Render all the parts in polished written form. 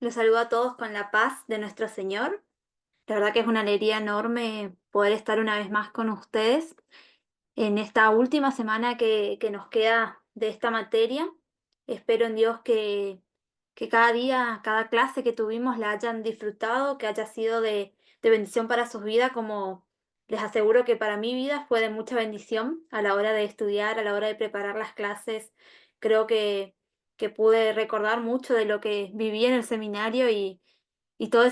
Los saludo a todos con la paz de nuestro Señor. La verdad que es una alegría enorme poder estar una vez más con ustedes en esta última semana que nos queda de esta materia. Espero en Dios que cada día, cada clase que tuvimos la hayan disfrutado, que haya sido de bendición para sus vidas, como les aseguro que para mi vida fue de mucha bendición a la hora de estudiar, a la hora de preparar las clases. Creo que pude recordar mucho de lo que viví en el seminario y todo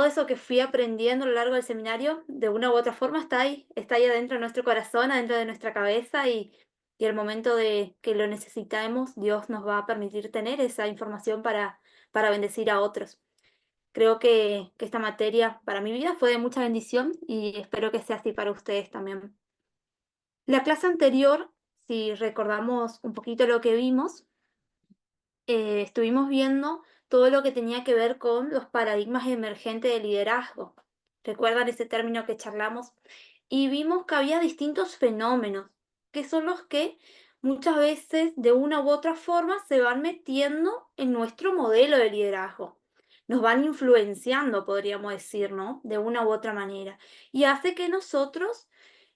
eso que fui aprendiendo a lo largo del seminario, de una u otra forma está ahí adentro de nuestro corazón, adentro de nuestra cabeza y el momento de que lo necesitemos, Dios nos va a permitir tener esa información para bendecir a otros. Creo que esta materia para mi vida fue de mucha bendición y espero que sea así para ustedes también. La clase anterior, si recordamos un poquito lo que vimos, estuvimos viendo todo lo que tenía que ver con los paradigmas emergentes de liderazgo. ¿Recuerdan ese término que charlamos? Y vimos que había distintos fenómenos, que son los que muchas veces de una u otra forma se van metiendo en nuestro modelo de liderazgo. Nos van influenciando, podríamos decir, ¿no? De una u otra manera. Y hace que nosotros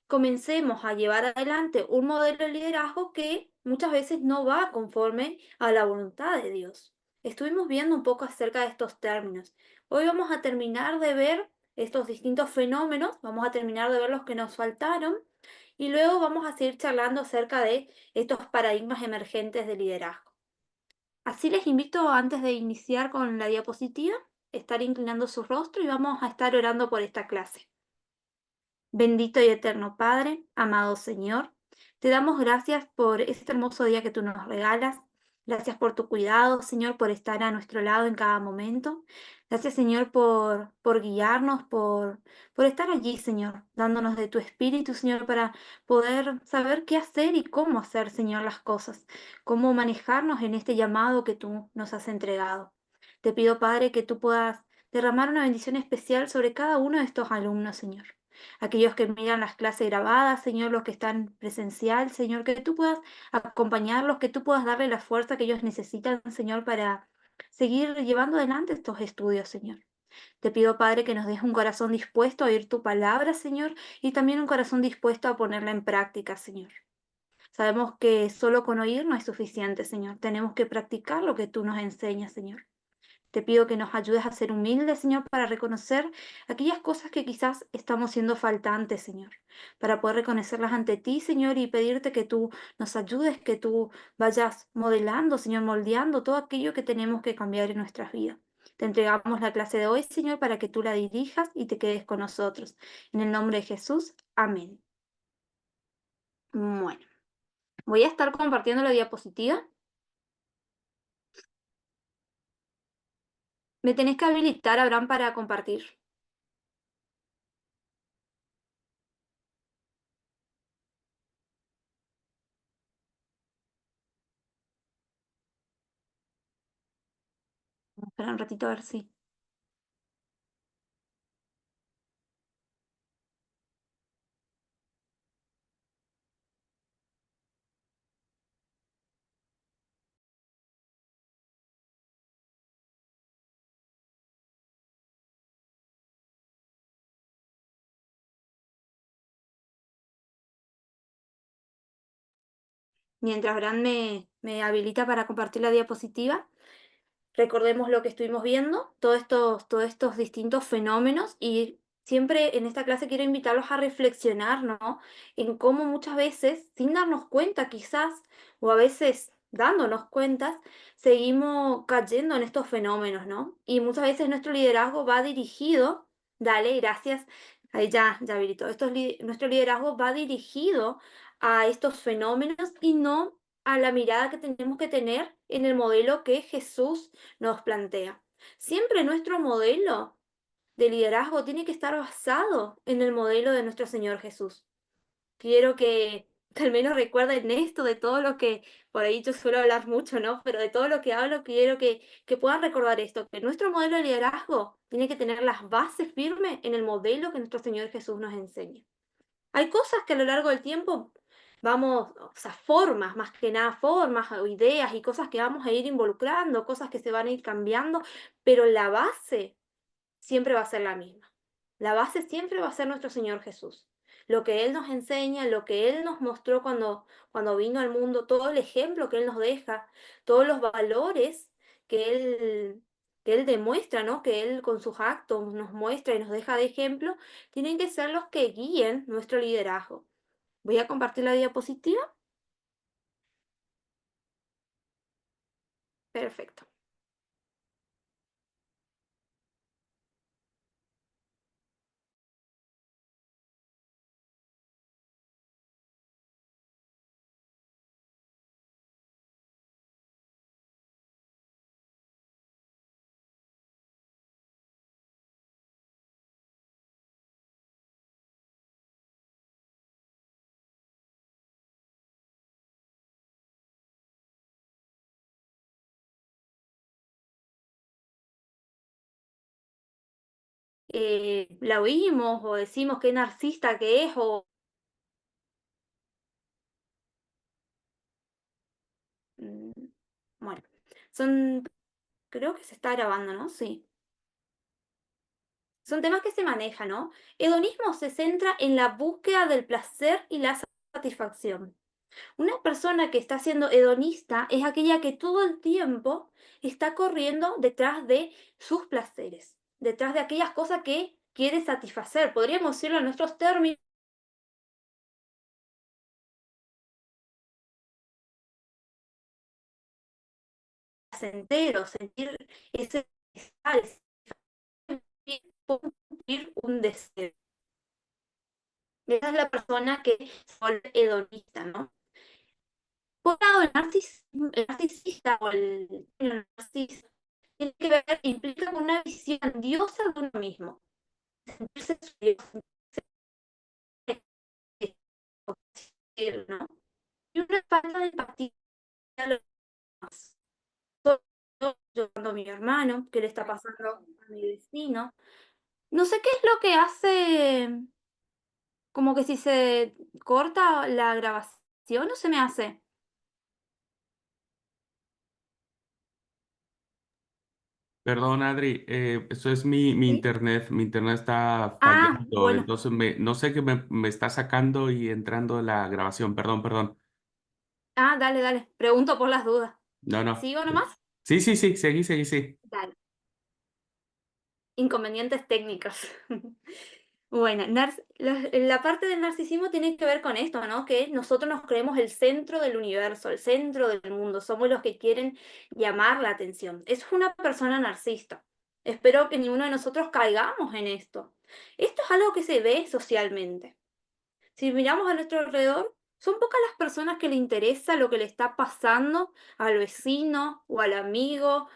comencemos a llevar adelante un modelo de liderazgo que muchas veces no va conforme a la voluntad de Dios. Estuvimos viendo un poco acerca de estos términos. Hoy vamos a terminar de ver estos distintos fenómenos, vamos a terminar de ver los que nos faltaron y luego vamos a seguir charlando acerca de estos paradigmas emergentes de liderazgo. Así les invito, antes de iniciar con la diapositiva, estar inclinando su rostro y vamos a estar orando por esta clase. Bendito y eterno Padre, amado Señor, te damos gracias por este hermoso día que tú nos regalas. Gracias por tu cuidado, Señor, por estar a nuestro lado en cada momento. Gracias, Señor, por guiarnos, por estar allí, Señor, dándonos de tu espíritu, Señor, para poder saber qué hacer y cómo hacer, Señor, las cosas, cómo manejarnos en este llamado que tú nos has entregado. Te pido, Padre, que tú puedas derramar una bendición especial sobre cada uno de estos alumnos, Señor, aquellos que miran las clases grabadas, Señor, los que están presencial, Señor, que tú puedas acompañarlos, que tú puedas darle la fuerza que ellos necesitan, Señor, para seguir llevando adelante estos estudios, Señor. Te pido, Padre, que nos des un corazón dispuesto a oír tu palabra, Señor, y también un corazón dispuesto a ponerla en práctica, Señor. Sabemos que solo con oír no es suficiente, Señor. Tenemos que practicar lo que tú nos enseñas, Señor. Te pido que nos ayudes a ser humildes, Señor, para reconocer aquellas cosas que quizás estamos siendo faltantes, Señor, para poder reconocerlas ante ti, Señor, y pedirte que tú nos ayudes, que tú vayas modelando, Señor, moldeando todo aquello que tenemos que cambiar en nuestras vidas. Te entregamos la clase de hoy, Señor, para que tú la dirijas y te quedes con nosotros. En el nombre de Jesús, amén. Bueno, voy a estar compartiendo la diapositiva. Me tenés que habilitar, Abraham, para compartir. Espera un ratito a ver si. Mientras Bran me habilita para compartir la diapositiva, recordemos lo que estuvimos viendo, todos estos distintos fenómenos y siempre en esta clase quiero invitarlos a reflexionar, ¿no? En cómo muchas veces, sin darnos cuenta quizás, o a veces dándonos cuentas, seguimos cayendo en estos fenómenos, ¿no? Y muchas veces nuestro liderazgo va dirigido, dale, gracias, ahí ya habilitó, nuestro liderazgo va dirigido a estos fenómenos y no a la mirada que tenemos que tener en el modelo que Jesús nos plantea. Siempre nuestro modelo de liderazgo tiene que estar basado en el modelo de nuestro Señor Jesús. Quiero que al menos recuerden esto de todo lo que, por ahí yo suelo hablar mucho, ¿no? Pero de todo lo que hablo, quiero que puedan recordar esto, que nuestro modelo de liderazgo tiene que tener las bases firmes en el modelo que nuestro Señor Jesús nos enseña. Hay cosas que a lo largo del tiempo o sea, formas, más que nada, formas o ideas y cosas que vamos a ir involucrando, cosas que se van a ir cambiando, pero la base siempre va a ser la misma. La base siempre va a ser nuestro Señor Jesús. Lo que Él nos enseña, lo que Él nos mostró cuando vino al mundo, todo el ejemplo que Él nos deja, todos los valores que que Él demuestra, ¿no? Que Él con sus actos nos muestra y nos deja de ejemplo, tienen que ser los que guíen nuestro liderazgo. Voy a compartir la diapositiva. Perfecto. La oímos o decimos qué narcisista que es o... mm, bueno, son, creo que se está grabando, ¿no? Sí. Son temas que se manejan, ¿no? Hedonismo se centra en la búsqueda del placer y la satisfacción. Una persona que está siendo hedonista es aquella que todo el tiempo está corriendo detrás de sus placeres, detrás de aquellas cosas que quiere satisfacer. Podríamos decirlo en nuestros términos, placentero, sentir ese ese cumplir un deseo. Esa es la persona que se vuelve hedonista, ¿no? Por un lado, el narcisista o el narciso tiene que ver, implica una visión grandiosa de uno mismo, sentirse superior, ¿no? Y una falta de empatía a los demás. Yo llorando a mi hermano, qué le está pasando a mi vecino. No sé qué es lo que hace, como que si se corta la grabación o se me hace. Perdón, Adri, eso es mi ¿Sí? internet. Mi internet está Ah, fallando, bueno. entonces no sé qué me está sacando y entrando la grabación. Perdón, perdón. Ah, dale, dale. Pregunto por las dudas. No, no. ¿Sigo nomás? Sí, sí, sí, seguí, seguí, sí. Dale. Inconvenientes técnicos. Bueno, la parte del narcisismo tiene que ver con esto, ¿no? Que nosotros nos creemos el centro del universo, el centro del mundo, somos los que quieren llamar la atención. Es una persona narcisista. Espero que ninguno de nosotros caigamos en esto. Esto es algo que se ve socialmente. Si miramos a nuestro alrededor, son pocas las personas que le interesa lo que le está pasando al vecino o al amigo,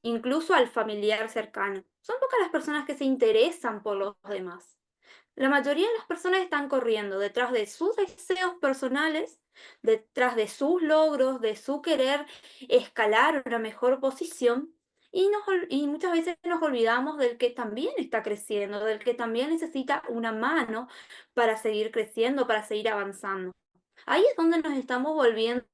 incluso al familiar cercano. Son pocas las personas que se interesan por los demás. La mayoría de las personas están corriendo detrás de sus deseos personales, detrás de sus logros, de su querer escalar una mejor posición y muchas veces nos olvidamos del que también está creciendo, del que también necesita una mano para seguir creciendo, para seguir avanzando. Ahí es donde nos estamos volviendo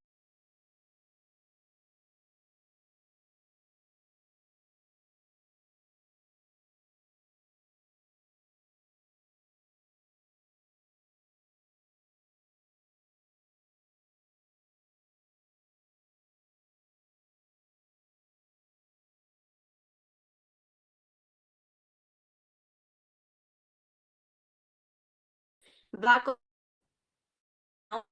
vacos, ¿no?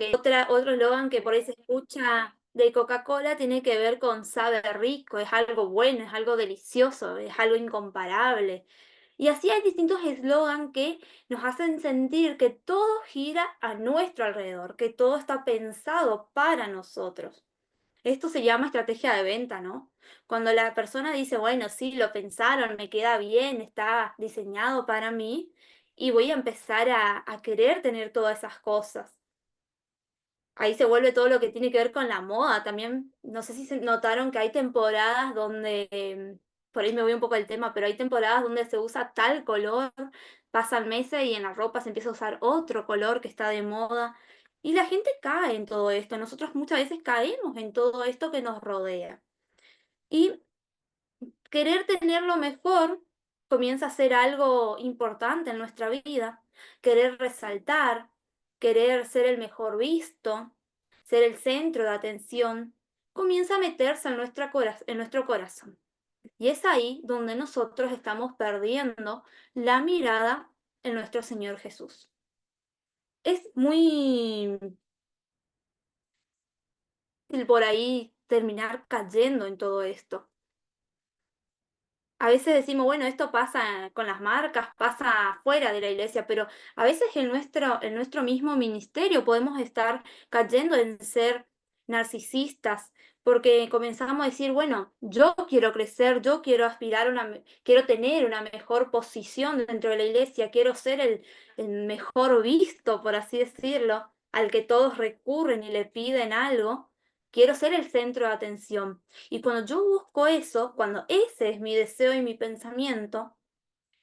Otro eslogan que por ahí se escucha de Coca-Cola tiene que ver con sabe rico, es algo bueno, es algo delicioso, es algo incomparable. Y así hay distintos eslogan que nos hacen sentir que todo gira a nuestro alrededor, que todo está pensado para nosotros. Esto se llama estrategia de venta, ¿no? Cuando la persona dice, bueno, sí, lo pensaron, me queda bien, está diseñado para mí y voy a empezar a querer tener todas esas cosas. Ahí se vuelve todo lo que tiene que ver con la moda. También, no sé si se notaron que hay temporadas donde por ahí me voy un poco del tema, pero hay temporadas donde se usa tal color, pasan meses y en la ropa se empieza a usar otro color que está de moda. Y la gente cae en todo esto. Nosotros muchas veces caemos en todo esto que nos rodea. Y querer tener lo mejor comienza a ser algo importante en nuestra vida. Querer resaltar, querer ser el mejor visto, ser el centro de atención, comienza a meterse en, en nuestro corazón. Y es ahí donde nosotros estamos perdiendo la mirada en nuestro Señor Jesús. Es muy fácil por ahí terminar cayendo en todo esto. A veces decimos, bueno, esto pasa con las marcas, pasa fuera de la iglesia, pero a veces en nuestro mismo ministerio podemos estar cayendo en ser narcisistas, porque comenzamos a decir, bueno, yo quiero crecer, yo quiero aspirar a quiero tener una mejor posición dentro de la iglesia, quiero ser el mejor visto, por así decirlo, al que todos recurren y le piden algo. Quiero ser el centro de atención. Y cuando yo busco eso, cuando ese es mi deseo y mi pensamiento,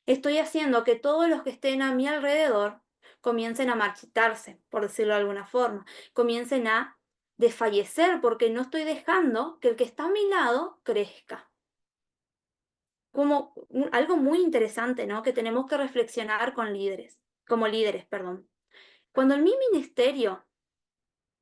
estoy haciendo que todos los que estén a mi alrededor comiencen a marchitarse, por decirlo de alguna forma, comiencen a desfallecer porque no estoy dejando que el que está a mi lado crezca. Como algo muy interesante, ¿no? Que tenemos que reflexionar como líderes, perdón. Cuando en mi ministerio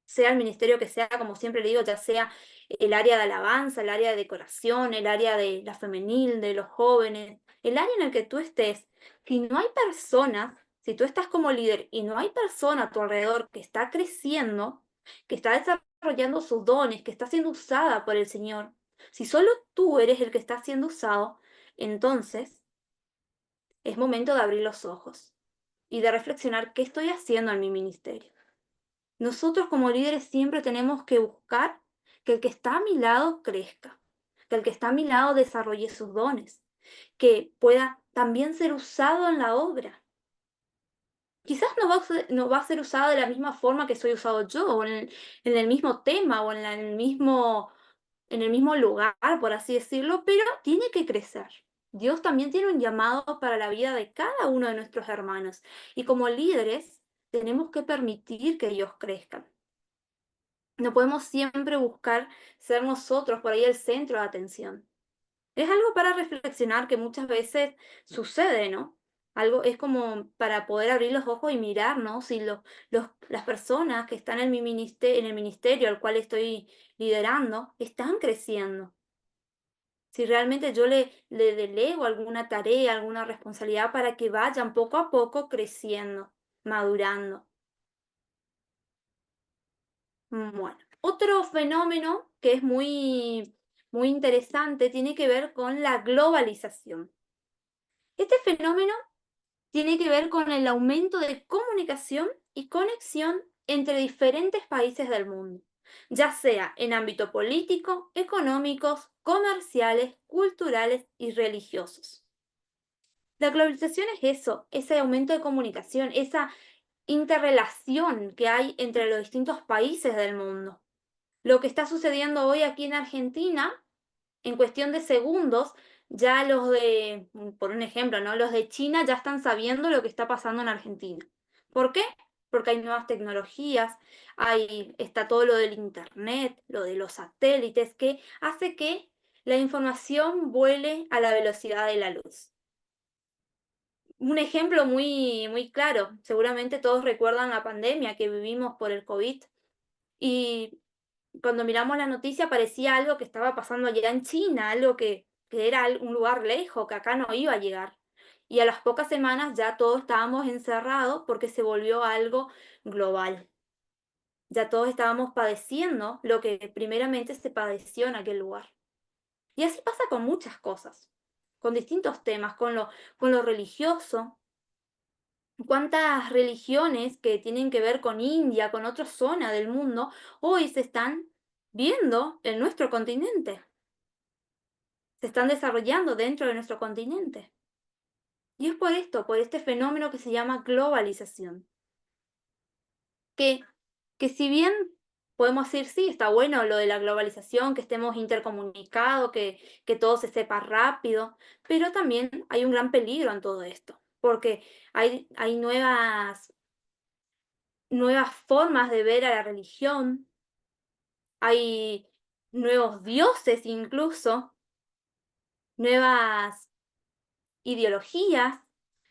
sea el ministerio que sea, como siempre le digo, ya sea el área de alabanza, el área de decoración, el área de la femenil, de los jóvenes, el área en el que tú estés, si no hay personas, si tú estás como líder y no hay persona a tu alrededor que está creciendo, que está desarrollando sus dones, que está siendo usada por el Señor, si solo tú eres el que está siendo usado, entonces es momento de abrir los ojos y de reflexionar qué estoy haciendo en mi ministerio. Nosotros como líderes siempre tenemos que buscar que el que está a mi lado crezca, que el que está a mi lado desarrolle sus dones, que pueda también ser usado en la obra. Quizás no va a ser usado de la misma forma que soy usado yo, o en el mismo tema, o en el mismo lugar, por así decirlo, pero tiene que crecer. Dios también tiene un llamado para la vida de cada uno de nuestros hermanos, y como líderes tenemos que permitir que ellos crezcan. No podemos siempre buscar ser nosotros por ahí el centro de atención. Es algo para reflexionar que muchas veces sucede, ¿no? Algo es como para poder abrir los ojos y mirar, ¿no? Si las personas que están en en el ministerio al cual estoy liderando están creciendo. Si realmente yo le delego alguna tarea, alguna responsabilidad para que vayan poco a poco creciendo, madurando. Bueno, otro fenómeno que es muy interesante tiene que ver con la globalización. Este fenómeno tiene que ver con el aumento de comunicación y conexión entre diferentes países del mundo, ya sea en ámbito político, económicos, comerciales, culturales y religiosos. La globalización es eso, ese aumento de comunicación, esa interrelación que hay entre los distintos países del mundo. Lo que está sucediendo hoy aquí en Argentina, en cuestión de segundos, ya por un ejemplo, ¿no? Los de China ya están sabiendo lo que está pasando en Argentina. ¿Por qué? Porque hay nuevas tecnologías, está todo lo del internet, lo de los satélites, que hace que la información vuele a la velocidad de la luz. Un ejemplo muy claro, seguramente todos recuerdan la pandemia que vivimos por el COVID y cuando miramos la noticia parecía algo que estaba pasando allá en China, algo que era un lugar lejos, que acá no iba a llegar. Y a las pocas semanas ya todos estábamos encerrados porque se volvió algo global. Ya todos estábamos padeciendo lo que primeramente se padeció en aquel lugar. Y así pasa con muchas cosas, con distintos temas, con lo religioso. ¿Cuántas religiones que tienen que ver con India, con otra zona del mundo, hoy se están viendo en nuestro continente? Se están desarrollando dentro de nuestro continente. Y es por esto, por este fenómeno que se llama globalización. Que, que si bien podemos decir, sí, está bueno lo de la globalización, que estemos intercomunicados, que todo se sepa rápido, pero también hay un gran peligro en todo esto, porque hay nuevas formas de ver a la religión, hay nuevos dioses incluso, nuevas ideologías,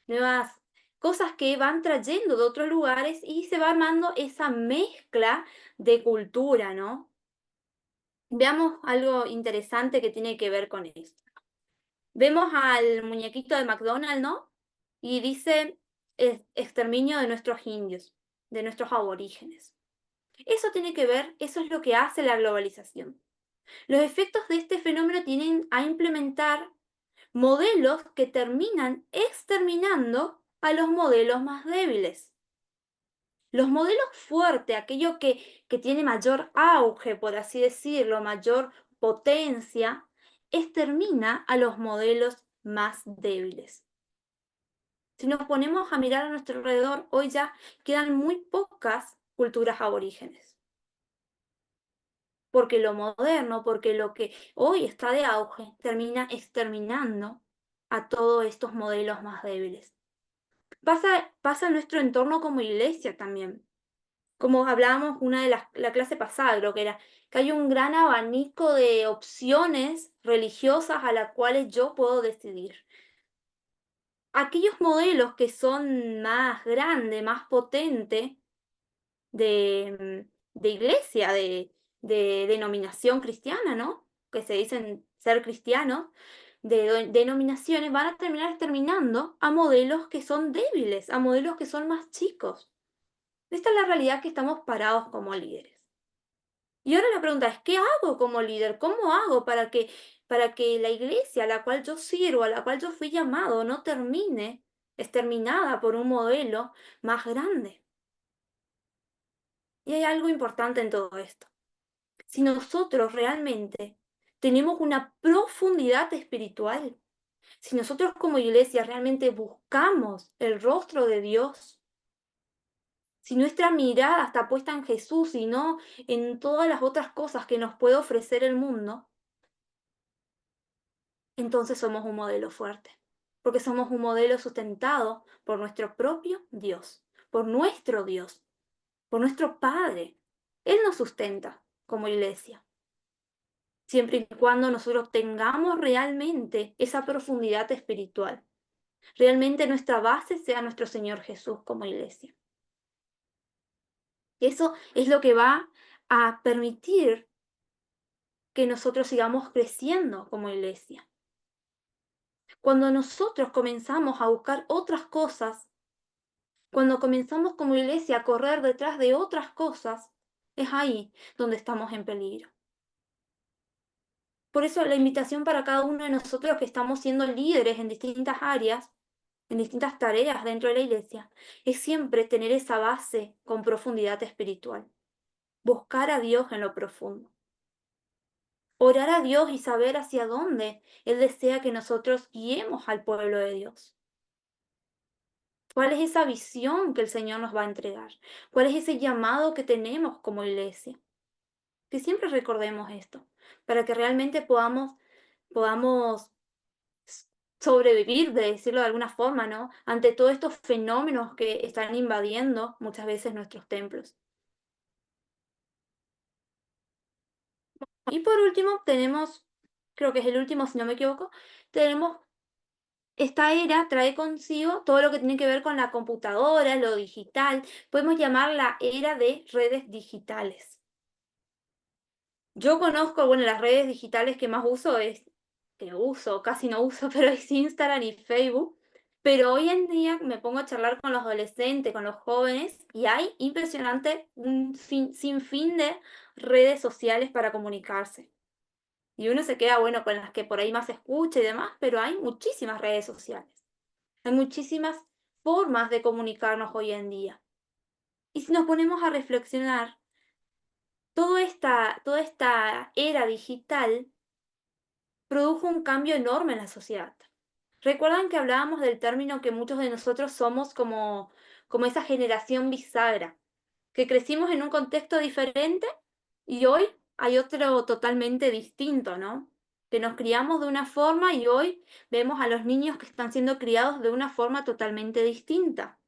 nuevas cosas que van trayendo de otros lugares y se va armando esa mezcla de cultura, ¿no? Veamos algo interesante que tiene que ver con esto. Vemos al muñequito de McDonald's, ¿no? Y dice exterminio de nuestros indios, de nuestros aborígenes. Eso tiene que ver, eso es lo que hace la globalización. Los efectos de este fenómeno tienen a implementar modelos que terminan exterminando a los modelos más débiles. Los modelos fuertes, aquello que tiene mayor auge, por así decirlo, mayor potencia, extermina a los modelos más débiles. Si nos ponemos a mirar a nuestro alrededor, hoy ya quedan muy pocas culturas aborígenes. Porque lo moderno, porque lo que hoy está de auge, termina exterminando a todos estos modelos más débiles. Pasa en nuestro entorno como iglesia también. Como hablábamos una de la clase pasada, creo que era, que hay un gran abanico de opciones religiosas a las cuales yo puedo decidir. Aquellos modelos que son más grandes, más potentes, de iglesia, de denominación cristiana, ¿no? Que se dicen ser cristianos, denominaciones, van a terminar exterminando a modelos que son débiles, a modelos que son más chicos. Esta es la realidad que estamos parados como líderes. Y ahora la pregunta es, ¿qué hago como líder? ¿Cómo hago para que la iglesia a la cual yo sirvo, a la cual yo fui llamado, no termine exterminada por un modelo más grande? Y hay algo importante en todo esto. Si nosotros realmente tenemos una profundidad espiritual, si nosotros como iglesia realmente buscamos el rostro de Dios, si nuestra mirada está puesta en Jesús y no en todas las otras cosas que nos puede ofrecer el mundo, entonces somos un modelo fuerte, porque somos un modelo sustentado por nuestro propio Dios, por nuestro Padre. Él nos sustenta como iglesia, siempre y cuando nosotros tengamos realmente esa profundidad espiritual. Realmente nuestra base sea nuestro Señor Jesús como iglesia. Eso es lo que va a permitir que nosotros sigamos creciendo como iglesia. Cuando nosotros comenzamos a buscar otras cosas, cuando comenzamos como iglesia a correr detrás de otras cosas, es ahí donde estamos en peligro. Por eso la invitación para cada uno de nosotros que estamos siendo líderes en distintas áreas, en distintas tareas dentro de la iglesia, es siempre tener esa base con profundidad espiritual. Buscar a Dios en lo profundo. Orar a Dios y saber hacia dónde Él desea que nosotros guiemos al pueblo de Dios. ¿Cuál es esa visión que el Señor nos va a entregar? ¿Cuál es ese llamado que tenemos como iglesia? Que siempre recordemos esto, para que realmente podamos sobrevivir, de decirlo de alguna forma, ¿no? Ante todos estos fenómenos que están invadiendo muchas veces nuestros templos. Y por último, tenemos, creo que es el último si no me equivoco, tenemos esta era trae consigo todo lo que tiene que ver con la computadora, lo digital. Podemos llamar la era de redes digitales. Yo conozco, bueno, las redes digitales que más uso que uso, casi no uso, pero es Instagram y Facebook. Pero hoy en día me pongo a charlar con los adolescentes, con los jóvenes, y hay impresionante un sinfín de redes sociales para comunicarse. Y uno se queda, bueno, con las que por ahí más se escucha y demás, pero hay muchísimas redes sociales. Hay muchísimas formas de comunicarnos hoy en día. Y si nos ponemos a reflexionar, toda esta era digital produjo un cambio enorme en la sociedad. ¿Recuerdan que hablábamos del término que muchos de nosotros somos como esa generación bisagra, que crecimos en un contexto diferente, Y hoy hay otro totalmente distinto, ¿no? Que nos criamos de una forma y hoy vemos a los niños que están siendo criados de una forma totalmente distinta.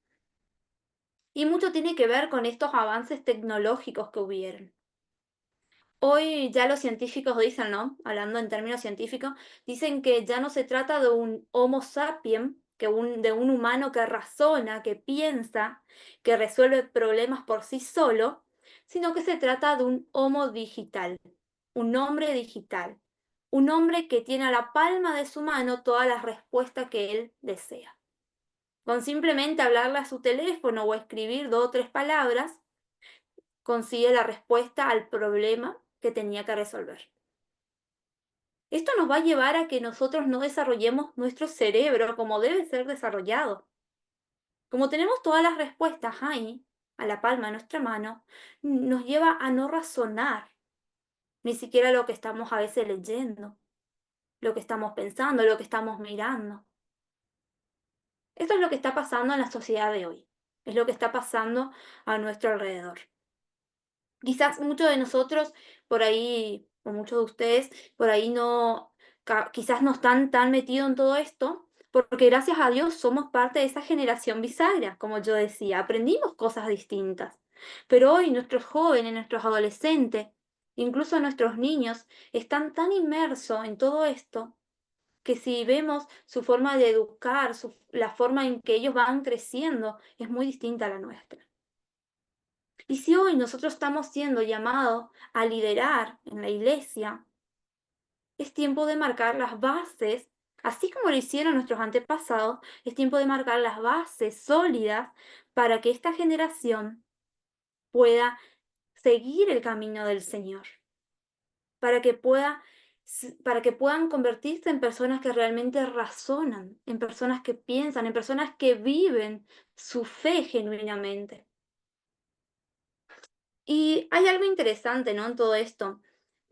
Y mucho tiene que ver con estos avances tecnológicos que hubieron. Hoy ya los científicos dicen, ¿no? Hablando en términos científicos, dicen que ya no se trata de un Homo sapiens, de un humano que razona, que piensa, que resuelve problemas por sí solo, sino que se trata de un Homo digital, un hombre digital, un hombre que tiene a la palma de su mano todas las respuestas que él desea. Con simplemente hablarle a su teléfono o escribir 2 o 3 palabras, consigue la respuesta al problema que tenía que resolver. Esto nos va a llevar a que nosotros no desarrollemos nuestro cerebro como debe ser desarrollado. Como tenemos todas las respuestas ahí, a la palma de nuestra mano, nos lleva a no razonar ni siquiera lo que estamos a veces leyendo, lo que estamos pensando, lo que estamos mirando. Esto es lo que está pasando en la sociedad de hoy. Es lo que está pasando a nuestro alrededor. Quizás muchos de nosotros por ahí, o muchos de ustedes, por ahí no, quizás no están tan metidos en todo esto, porque gracias a Dios somos parte de esa generación bisagra, como yo decía, aprendimos cosas distintas. Pero hoy nuestros jóvenes, nuestros adolescentes, incluso nuestros niños, están tan inmersos en todo esto que si vemos su forma de educar, la forma en que ellos van creciendo, es muy distinta a la nuestra. Y si hoy nosotros estamos siendo llamados a liderar en la iglesia, es tiempo de marcar las bases, así como lo hicieron nuestros antepasados, es tiempo de marcar las bases sólidas para que esta generación pueda seguir el camino del Señor, para que para que puedan convertirse en personas que realmente razonan, en personas que piensan, en personas que viven su fe genuinamente. Y hay algo interesante, ¿no? En todo esto,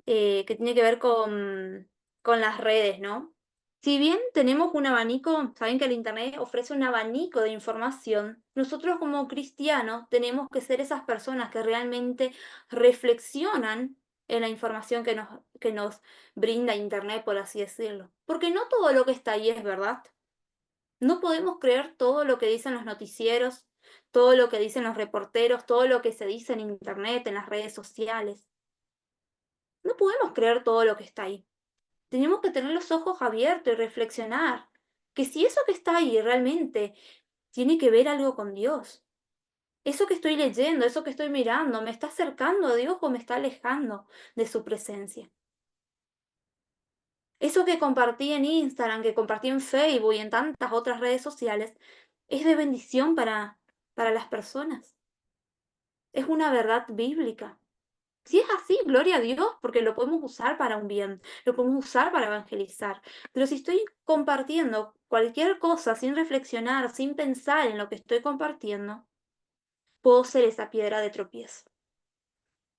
que tiene que ver con las redes, ¿no? Si bien tenemos un abanico, saben que el Internet ofrece un abanico de información, nosotros como cristianos tenemos que ser esas personas que realmente reflexionan en la información que nos brinda Internet, por así decirlo. Porque no todo lo que está ahí es verdad. No podemos creer todo lo que dicen los noticieros, todo lo que dicen los reporteros, todo lo que se dice en Internet, en las redes sociales. No podemos creer todo lo que está ahí. Tenemos que tener los ojos abiertos y reflexionar que si eso que está ahí realmente tiene que ver algo con Dios, eso que estoy leyendo, eso que estoy mirando, ¿me está acercando a Dios o me está alejando de su presencia? Eso que compartí en Instagram, que compartí en Facebook y en tantas otras redes sociales, es de bendición para las personas. Es una verdad bíblica. Si es así, gloria a Dios, porque lo podemos usar para un bien, lo podemos usar para evangelizar. Pero si estoy compartiendo cualquier cosa sin reflexionar, sin pensar en lo que estoy compartiendo, puedo ser esa piedra de tropiezo.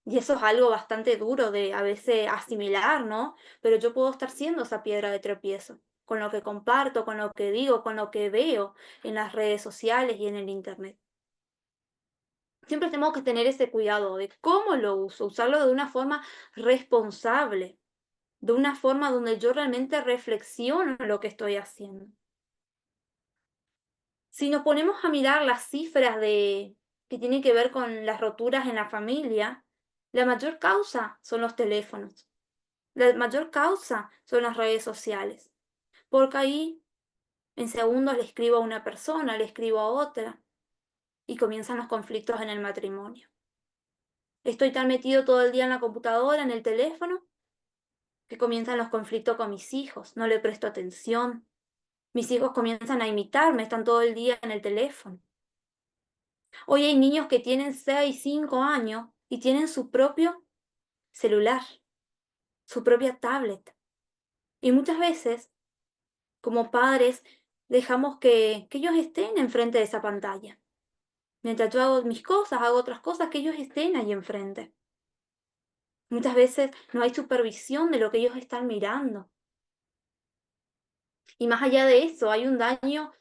Y eso es algo bastante duro de a veces asimilar, ¿no? Pero yo puedo estar siendo esa piedra de tropiezo, con lo que comparto, con lo que digo, con lo que veo en las redes sociales y en el Internet. Siempre tenemos que tener ese cuidado de cómo lo uso, usarlo de una forma responsable, de una forma donde yo realmente reflexiono en lo que estoy haciendo. Si nos ponemos a mirar las cifras que tienen que ver con las roturas en la familia, la mayor causa son los teléfonos, la mayor causa son las redes sociales, porque ahí en segundos le escribo a una persona, le escribo a otra y comienzan los conflictos en el matrimonio. Estoy tan metido todo el día en la computadora, en el teléfono, que comienzan los conflictos con mis hijos, no le presto atención. Mis hijos comienzan a imitarme, están todo el día en el teléfono. Hoy hay niños que tienen 6, 5 años y tienen su propio celular, su propia tablet. Y muchas veces, como padres, dejamos que ellos estén enfrente de esa pantalla. Mientras yo hago mis cosas, hago otras cosas, que ellos estén ahí enfrente. Muchas veces no hay supervisión de lo que ellos están mirando. Y más allá de eso, hay un daño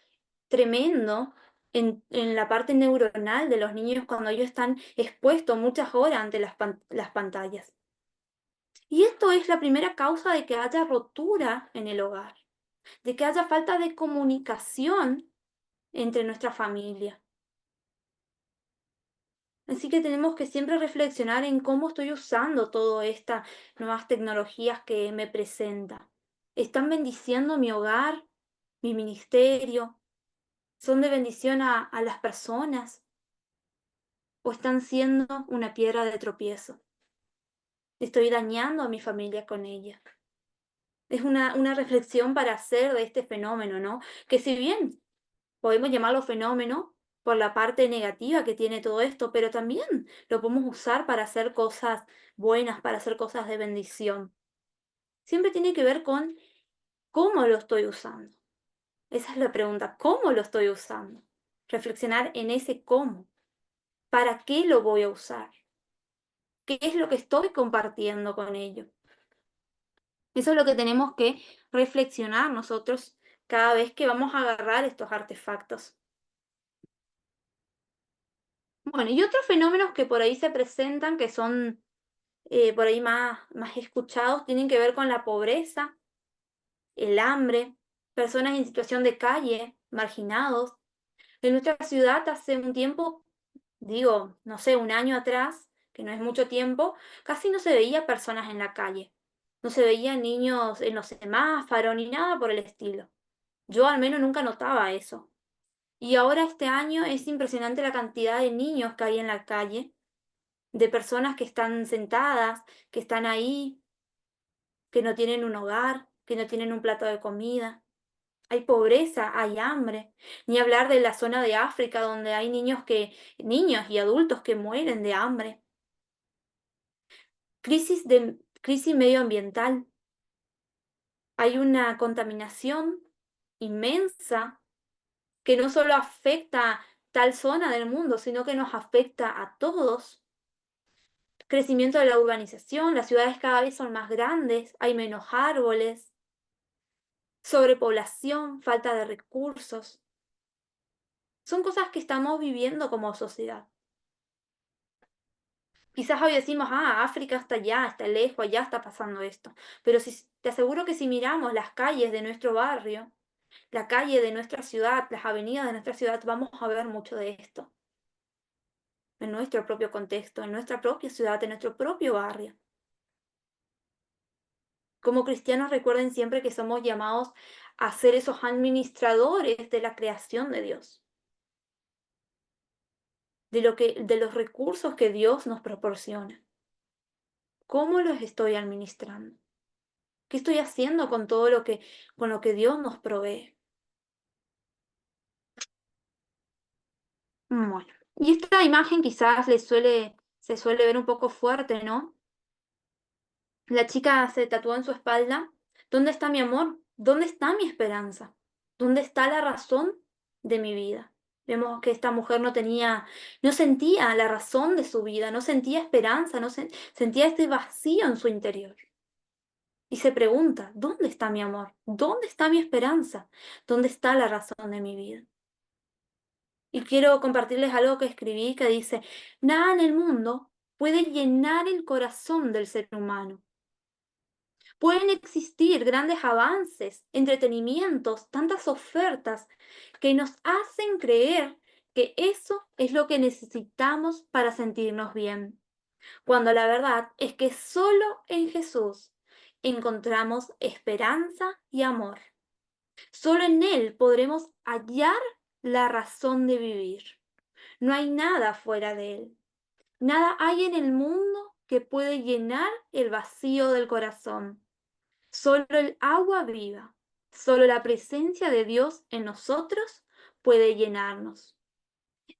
tremendo en la parte neuronal de los niños cuando ellos están expuestos muchas horas ante las pantallas. Y esto es la primera causa de que haya rotura en el hogar, de que haya falta de comunicación entre nuestra familia. Así que tenemos que siempre reflexionar en cómo estoy usando todas estas nuevas tecnologías que me presentan. ¿Están bendiciendo mi hogar, mi ministerio? ¿Son de bendición a las personas? ¿O están siendo una piedra de tropiezo? Estoy dañando a mi familia con ella. Es una reflexión para hacer de este fenómeno, ¿no? Que si bien podemos llamarlo fenómeno por la parte negativa que tiene todo esto, pero también lo podemos usar para hacer cosas buenas, para hacer cosas de bendición. Siempre tiene que ver con cómo lo estoy usando. Esa es la pregunta, ¿cómo lo estoy usando? Reflexionar en ese cómo. ¿Para qué lo voy a usar? ¿Qué es lo que estoy compartiendo con ello? Eso es lo que tenemos que reflexionar nosotros cada vez que vamos a agarrar estos artefactos. Bueno, y otros fenómenos que por ahí se presentan, que son por ahí más escuchados, tienen que ver con la pobreza, el hambre, personas en situación de calle, marginados. En nuestra ciudad hace un tiempo, digo, no sé, un año atrás, que no es mucho tiempo, casi no se veía personas en la calle. No se veían niños en los semáforos ni nada por el estilo. Yo al menos nunca notaba eso. Y ahora este año es impresionante la cantidad de niños que hay en la calle, de personas que están sentadas, que están ahí, que no tienen un hogar, que no tienen un plato de comida. Hay pobreza, hay hambre. Ni hablar de la zona de África donde hay niños y adultos que mueren de hambre. Crisis medioambiental. Hay una contaminación inmensa que no solo afecta tal zona del mundo, sino que nos afecta a todos. Crecimiento de la urbanización, las ciudades cada vez son más grandes, hay menos árboles, sobrepoblación, falta de recursos. Son cosas que estamos viviendo como sociedad. Quizás hoy decimos, África está allá, está lejos, allá está pasando esto. Pero te aseguro que si miramos las calles de nuestro barrio, la calle de nuestra ciudad, las avenidas de nuestra ciudad, vamos a ver mucho de esto. En nuestro propio contexto, en nuestra propia ciudad, en nuestro propio barrio. Como cristianos recuerden siempre que somos llamados a ser esos administradores de la creación de Dios, de los recursos que Dios nos proporciona. ¿Cómo los estoy administrando? ¿Qué estoy haciendo con con lo que Dios nos provee? Bueno, y esta imagen quizás se suele ver un poco fuerte, ¿no? La chica se tatuó en su espalda, ¿dónde está mi amor? ¿Dónde está mi esperanza? ¿Dónde está la razón de mi vida? Vemos que esta mujer no sentía la razón de su vida, no sentía esperanza, sentía este vacío en su interior. Y se pregunta, ¿dónde está mi amor? ¿Dónde está mi esperanza? ¿Dónde está la razón de mi vida? Y quiero compartirles algo que escribí que dice, nada en el mundo puede llenar el corazón del ser humano. Pueden existir grandes avances, entretenimientos, tantas ofertas que nos hacen creer que eso es lo que necesitamos para sentirnos bien, cuando la verdad es que solo en Jesús encontramos esperanza y amor. Solo en Él podremos hallar la razón de vivir. No hay nada fuera de Él. Nada hay en el mundo que puede llenar el vacío del corazón. Solo el agua viva, solo la presencia de Dios en nosotros puede llenarnos.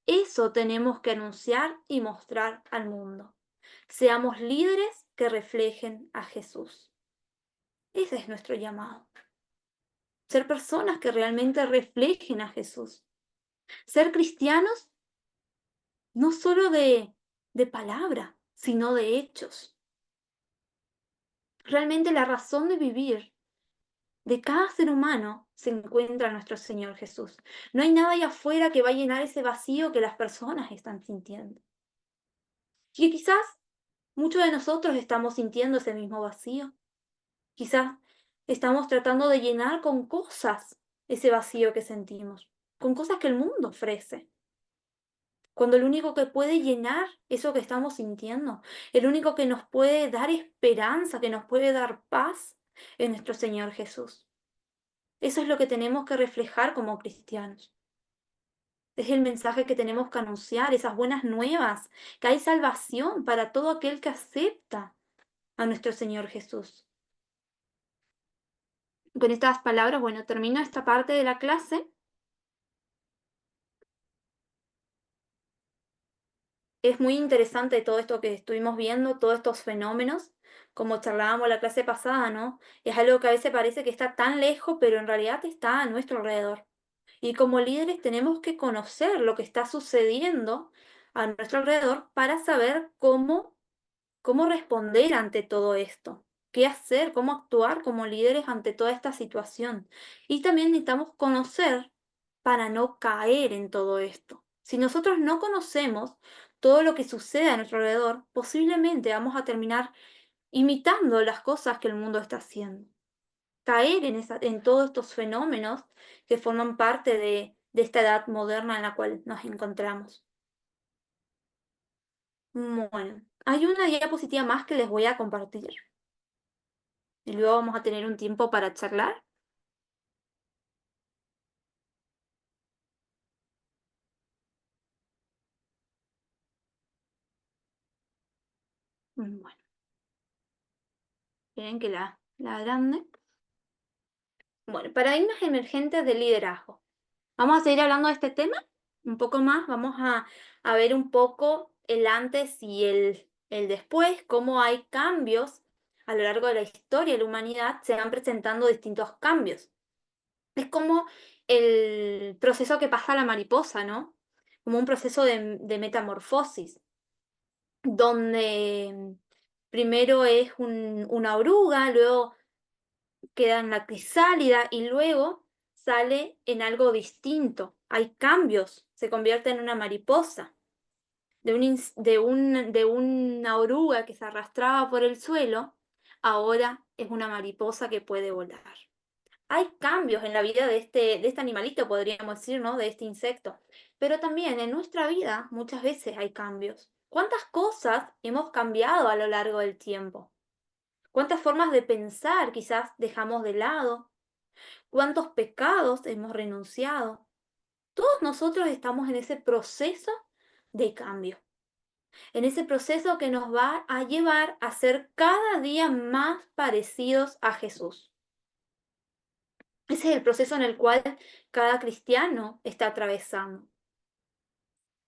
Eso tenemos que anunciar y mostrar al mundo. Seamos líderes que reflejen a Jesús. Ese es nuestro llamado. Ser personas que realmente reflejen a Jesús. Ser cristianos no solo de palabra, sino de hechos. Realmente la razón de vivir de cada ser humano se encuentra nuestro Señor Jesús. No hay nada allá afuera que va a llenar ese vacío que las personas están sintiendo. Y quizás Muchos de nosotros estamos sintiendo ese mismo vacío. Quizás estamos tratando de llenar con cosas ese vacío que sentimos, con cosas que el mundo ofrece, cuando el único que puede llenar eso que estamos sintiendo, el único que nos puede dar esperanza, que nos puede dar paz, es nuestro Señor Jesús. Eso es lo que tenemos que reflejar como cristianos. Es el mensaje que tenemos que anunciar, esas buenas nuevas, que hay salvación para todo aquel que acepta a nuestro Señor Jesús. Con estas palabras, bueno, termino esta parte de la clase. Es muy interesante todo esto que estuvimos viendo, todos estos fenómenos, como charlábamos la clase pasada, ¿no? Es algo que a veces parece que está tan lejos, pero en realidad está a nuestro alrededor. Y como líderes tenemos que conocer lo que está sucediendo a nuestro alrededor para saber cómo responder ante todo esto, qué hacer, cómo actuar como líderes ante toda esta situación. Y también necesitamos conocer para no caer en todo esto. Si nosotros no conocemos todo lo que sucede a nuestro alrededor, posiblemente vamos a terminar imitando las cosas que el mundo está haciendo. Caer en todos estos fenómenos que forman parte de esta edad moderna en la cual nos encontramos. Bueno, hay una diapositiva más que les voy a compartir y luego vamos a tener un tiempo para charlar. Bueno, quieren que la agrande. Bueno, paradigmas emergentes de liderazgo. Vamos a seguir hablando de este tema un poco más. Vamos a ver un poco el antes y el después, cómo hay cambios a lo largo de la historia de la humanidad, se van presentando distintos cambios. Es como el proceso que pasa a la mariposa, ¿no? Como un proceso de metamorfosis, donde primero es una oruga, luego queda en la crisálida y luego sale en algo distinto. Hay cambios, se convierte en una mariposa. De una oruga que se arrastraba por el suelo, ahora es una mariposa que puede volar. Hay cambios en la vida de este animalito, podríamos decir, ¿no? De este insecto. Pero también en nuestra vida muchas veces hay cambios. ¿Cuántas cosas hemos cambiado a lo largo del tiempo? ¿Cuántas formas de pensar quizás dejamos de lado? ¿Cuántos pecados hemos renunciado? Todos nosotros estamos en ese proceso de cambio, en ese proceso que nos va a llevar a ser cada día más parecidos a Jesús. Ese es el proceso en el cual cada cristiano está atravesando.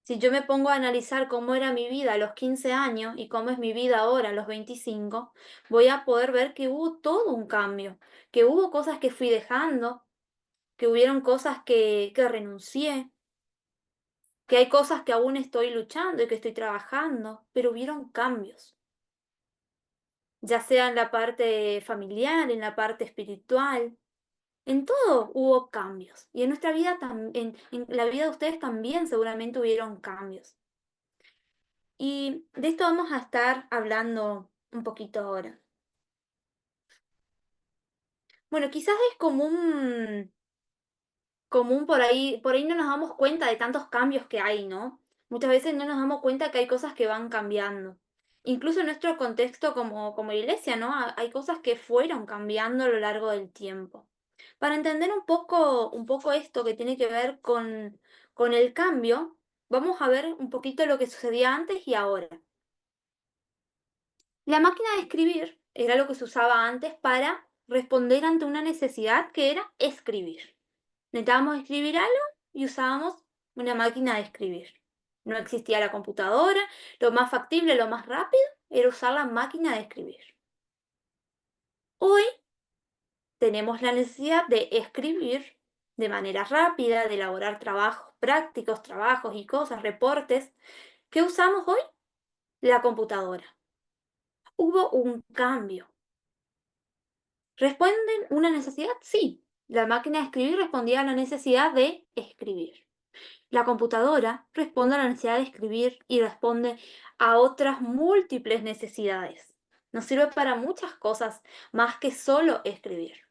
Si yo me pongo a analizar cómo era mi vida a los 15 años y cómo es mi vida ahora a los 25, voy a poder ver que hubo todo un cambio, que hubo cosas que fui dejando, que hubieron cosas que renuncié, que hay cosas que aún estoy luchando y que estoy trabajando, pero hubieron cambios, ya sea en la parte familiar, en la parte espiritual, en todo hubo cambios. Y en nuestra vida, en la vida de ustedes también seguramente hubieron cambios. Y de esto vamos a estar hablando un poquito ahora. Bueno, quizás es común por ahí no nos damos cuenta de tantos cambios que hay, ¿no? Muchas veces no nos damos cuenta que hay cosas que van cambiando. Incluso en nuestro contexto como iglesia, ¿no? Hay cosas que fueron cambiando a lo largo del tiempo. Para entender un poco esto que tiene que ver con el cambio, vamos a ver un poquito lo que sucedía antes y ahora. La máquina de escribir era lo que se usaba antes para responder ante una necesidad que era escribir. Necesitábamos escribir algo y usábamos una máquina de escribir. No existía la computadora, lo más factible, lo más rápido era usar la máquina de escribir. Hoy tenemos la necesidad de escribir de manera rápida, de elaborar trabajos prácticos, trabajos y cosas, reportes. ¿Qué usamos hoy? La computadora. Hubo un cambio. ¿Responden una necesidad? Sí. La máquina de escribir respondía a la necesidad de escribir. La computadora responde a la necesidad de escribir y responde a otras múltiples necesidades. Nos sirve para muchas cosas más que solo escribir.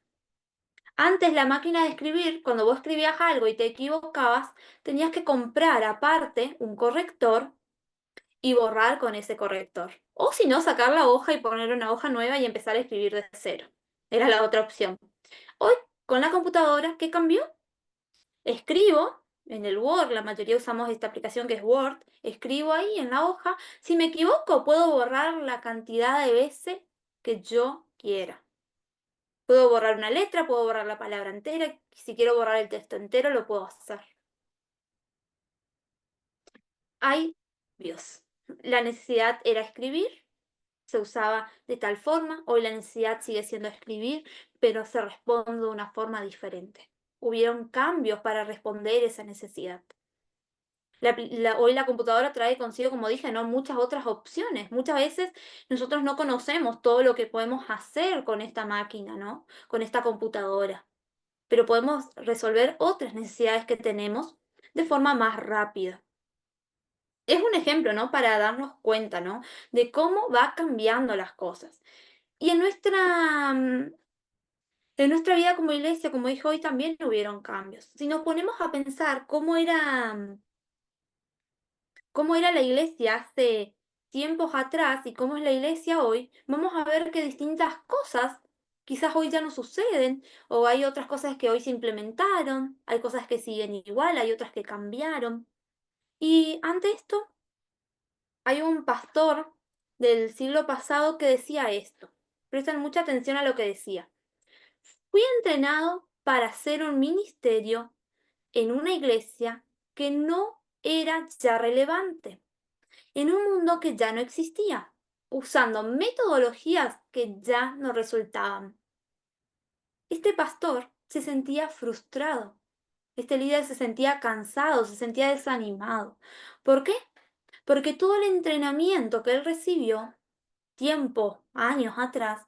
Antes la máquina de escribir, cuando vos escribías algo y te equivocabas, tenías que comprar aparte un corrector y borrar con ese corrector. O si no, sacar la hoja y poner una hoja nueva y empezar a escribir de cero. Era la otra opción. Hoy, con la computadora, ¿qué cambió? Escribo en el Word, la mayoría usamos esta aplicación que es Word, escribo ahí en la hoja, si me equivoco puedo borrar la cantidad de veces que yo quiera. Puedo borrar una letra, puedo borrar la palabra entera, si quiero borrar el texto entero lo puedo hacer. Hay Dios. La necesidad era escribir, se usaba de tal forma, hoy la necesidad sigue siendo escribir, pero se responde de una forma diferente. Hubieron cambios para responder esa necesidad. Hoy la computadora trae consigo, como dije, ¿no? Muchas otras opciones. Muchas veces nosotros no conocemos todo lo que podemos hacer con esta máquina, ¿no? Con esta computadora. Pero podemos resolver otras necesidades que tenemos de forma más rápida. Es un ejemplo, ¿no? Para darnos cuenta, ¿no? De cómo va cambiando las cosas. Y en nuestra vida como iglesia, como dije hoy, también hubieron cambios. Si nos ponemos a pensar cómo era la iglesia hace tiempos atrás y cómo es la iglesia hoy, vamos a ver que distintas cosas quizás hoy ya no suceden, o hay otras cosas que hoy se implementaron, hay cosas que siguen igual, hay otras que cambiaron. Y ante esto, hay un pastor del siglo pasado que decía esto. Presten mucha atención a lo que decía. Fui entrenado para hacer un ministerio en una iglesia que no era ya relevante, en un mundo que ya no existía, usando metodologías que ya no resultaban. Este pastor se sentía frustrado, este líder se sentía cansado, se sentía desanimado. ¿Por qué? Porque todo el entrenamiento que él recibió tiempo, años atrás,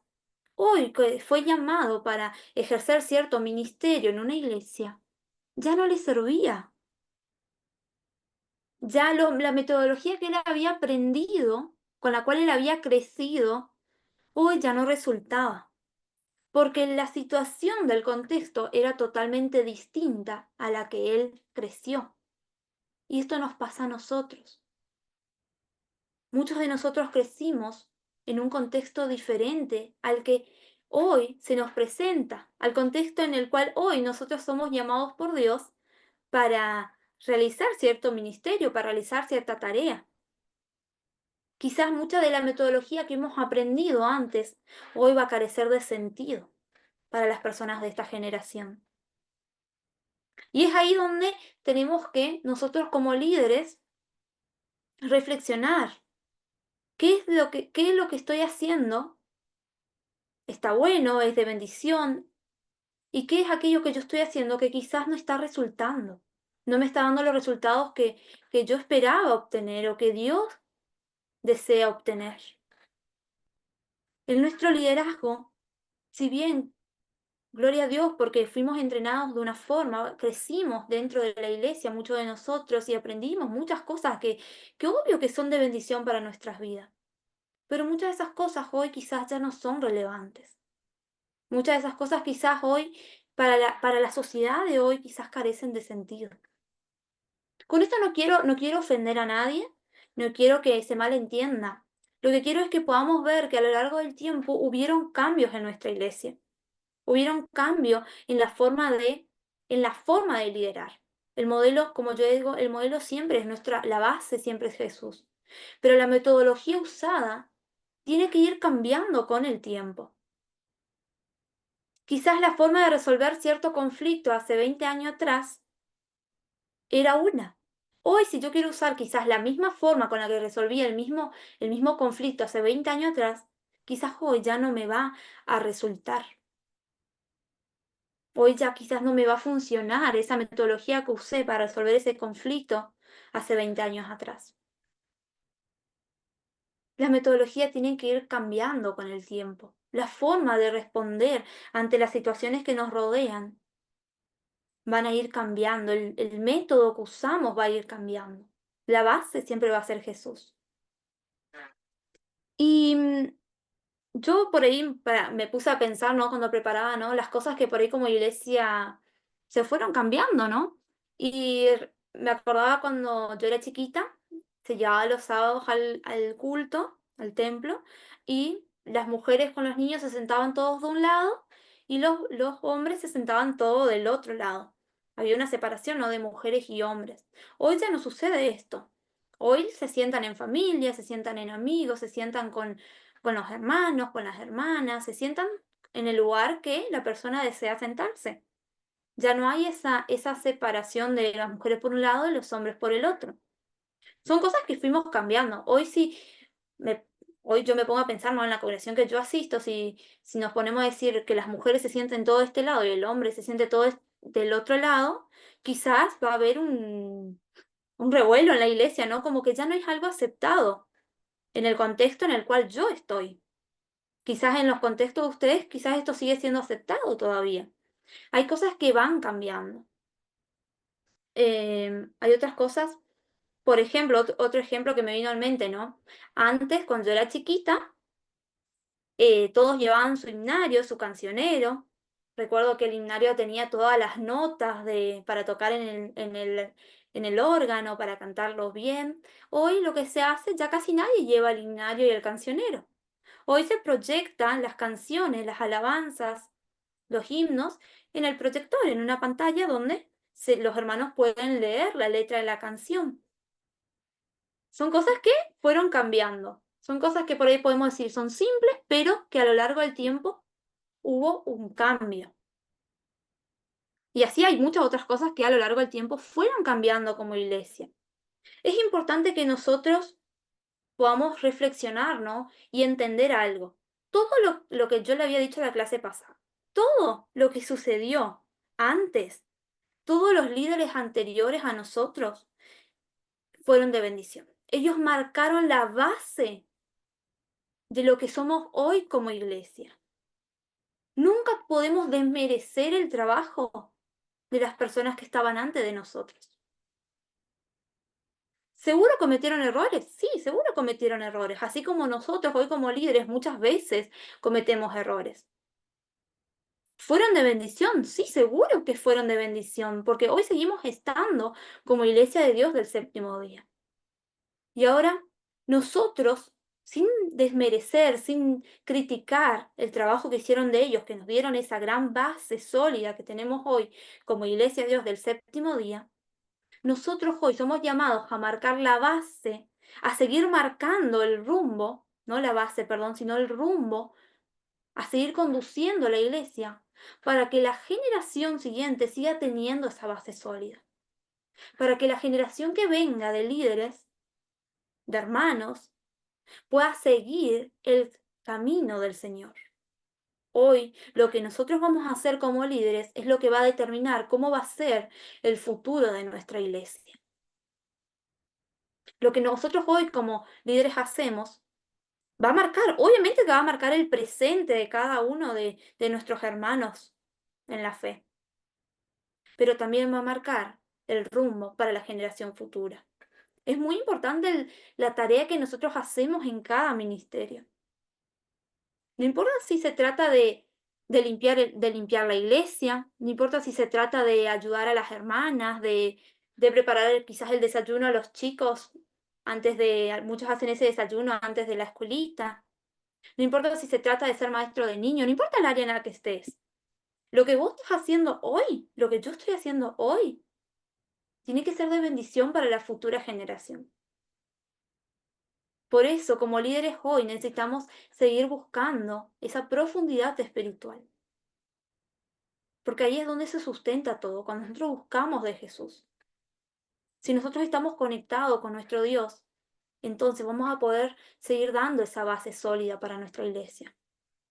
hoy que fue llamado para ejercer cierto ministerio en una iglesia, ya no le servía. La metodología que él había aprendido, con la cual él había crecido, hoy ya no resultaba, porque la situación del contexto era totalmente distinta a la que él creció. Y esto nos pasa a nosotros. Muchos de nosotros crecimos en un contexto diferente al que hoy se nos presenta, al contexto en el cual hoy nosotros somos llamados por Dios para realizar cierto ministerio, para realizar cierta tarea. Quizás mucha de la metodología que hemos aprendido antes hoy va a carecer de sentido para las personas de esta generación. Y es ahí donde tenemos que nosotros como líderes reflexionar. ¿Qué es lo que estoy haciendo? ¿Está bueno? ¿Es de bendición? ¿Y qué es aquello que yo estoy haciendo que quizás no está resultando? No me está dando los resultados que yo esperaba obtener o que Dios desea obtener. En nuestro liderazgo, si bien, gloria a Dios, porque fuimos entrenados de una forma, crecimos dentro de la iglesia, muchos de nosotros, y aprendimos muchas cosas que obvio que son de bendición para nuestras vidas. Pero muchas de esas cosas hoy quizás ya no son relevantes. Muchas de esas cosas quizás hoy, para la sociedad de hoy, quizás carecen de sentido. Con esto no quiero ofender a nadie, no quiero que se malentienda. Lo que quiero es que podamos ver que a lo largo del tiempo hubieron cambios en nuestra iglesia. Hubieron cambios en la forma de liderar. El modelo, como yo digo, el modelo siempre es la base siempre es Jesús. Pero la metodología usada tiene que ir cambiando con el tiempo. Quizás la forma de resolver cierto conflicto hace 20 años atrás era una. Hoy, si yo quiero usar quizás la misma forma con la que resolví el mismo conflicto hace 20 años atrás, quizás hoy ya no me va a resultar. Hoy ya quizás no me va a funcionar esa metodología que usé para resolver ese conflicto hace 20 años atrás. Las metodologías tienen que ir cambiando con el tiempo. La forma de responder ante las situaciones que nos rodean van a ir cambiando, el método que usamos va a ir cambiando. La base siempre va a ser Jesús. Y yo por ahí me puse a pensar, ¿no? Cuando preparaba, ¿no? Las cosas que por ahí como iglesia se fueron cambiando, ¿no? Y me acordaba cuando yo era chiquita, se llevaba los sábados al culto, al templo, y las mujeres con los niños se sentaban todos de un lado y los hombres se sentaban todos del otro lado. Había una separación, ¿no? De mujeres y hombres. Hoy ya no sucede esto. Hoy se sientan en familia, se sientan en amigos, se sientan con los hermanos, con las hermanas, se sientan en el lugar que la persona desea sentarse. Ya no hay esa separación de las mujeres por un lado y los hombres por el otro. Son cosas que fuimos cambiando. Hoy sí, me, hoy yo me pongo a pensar, ¿no? En la congregación que yo asisto, si nos ponemos a decir que las mujeres se sienten todo de este lado y el hombre se siente todo del otro lado, quizás va a haber un revuelo en la iglesia, ¿no? Como que ya no es algo aceptado en el contexto en el cual yo estoy. Quizás en los contextos de ustedes, quizás esto sigue siendo aceptado todavía. Hay cosas que van cambiando. Hay otras cosas, por ejemplo, otro ejemplo que me vino en mente, ¿no? Antes, cuando yo era chiquita, todos llevaban su himnario, su cancionero. Recuerdo que el himnario tenía todas las notas para tocar en el órgano, para cantarlos bien. Hoy lo que se hace, ya casi nadie lleva el himnario y el cancionero. Hoy se proyectan las canciones, las alabanzas, los himnos en el proyector, en una pantalla donde los hermanos pueden leer la letra de la canción. Son cosas que fueron cambiando. Son cosas que por ahí podemos decir son simples, pero que a lo largo del tiempo hubo un cambio. Y así hay muchas otras cosas que a lo largo del tiempo fueron cambiando como iglesia. Es importante que nosotros podamos reflexionar, ¿no? Y entender algo. Todo lo que yo le había dicho a la clase pasada, todo lo que sucedió antes, todos los líderes anteriores a nosotros fueron de bendición. Ellos marcaron la base de lo que somos hoy como iglesia. Nunca podemos desmerecer el trabajo de las personas que estaban antes de nosotros. ¿Seguro cometieron errores? Sí, seguro cometieron errores, así como nosotros hoy como líderes muchas veces cometemos errores. ¿Fueron de bendición? Sí, seguro que fueron de bendición, porque hoy seguimos estando como iglesia de Dios del séptimo día. Y ahora nosotros, sin desmerecer, sin criticar el trabajo que hicieron de ellos, que nos dieron esa gran base sólida que tenemos hoy como iglesia de Dios del séptimo día, nosotros hoy somos llamados a marcar la base, a seguir marcando el rumbo, no la base, perdón, sino el rumbo, a seguir conduciendo la iglesia para que la generación siguiente siga teniendo esa base sólida, para que la generación que venga de líderes, de hermanos, pueda seguir el camino del Señor. Hoy lo que nosotros vamos a hacer como líderes es lo que va a determinar cómo va a ser el futuro de nuestra iglesia. Lo que nosotros hoy como líderes hacemos va a marcar, obviamente que va a marcar el presente de cada uno de nuestros hermanos en la fe, pero también va a marcar el rumbo para la generación futura. Es muy importante la tarea que nosotros hacemos en cada ministerio. No importa si se trata de limpiar la iglesia, no importa si se trata de ayudar a las hermanas, de preparar quizás el desayuno a los chicos muchos hacen ese desayuno antes de la escuelita. No importa si se trata de ser maestro de niños, no importa el área en la que estés. Lo que vos estás haciendo hoy, lo que yo estoy haciendo hoy, tiene que ser de bendición para la futura generación. Por eso, como líderes hoy, necesitamos seguir buscando esa profundidad espiritual. Porque ahí es donde se sustenta todo, cuando nosotros buscamos de Jesús. Si nosotros estamos conectados con nuestro Dios, entonces vamos a poder seguir dando esa base sólida para nuestra iglesia.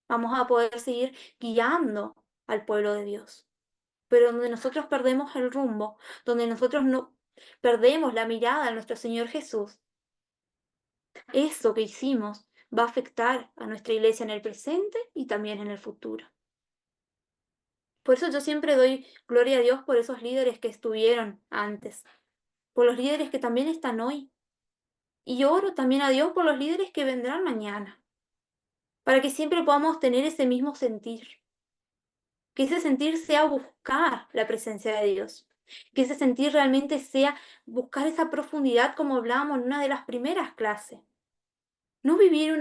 Vamos a poder seguir guiando al pueblo de Dios. Pero donde nosotros perdemos el rumbo, donde nosotros no perdemos la mirada a nuestro Señor Jesús, eso que hicimos va a afectar a nuestra iglesia en el presente y también en el futuro. Por eso yo siempre doy gloria a Dios por esos líderes que estuvieron antes, por los líderes que también están hoy. Y oro también a Dios por los líderes que vendrán mañana, para que siempre podamos tener ese mismo sentir, que ese sentir sea buscar la presencia de Dios, que ese sentir realmente sea buscar esa profundidad como hablábamos en una de las primeras clases. No vivir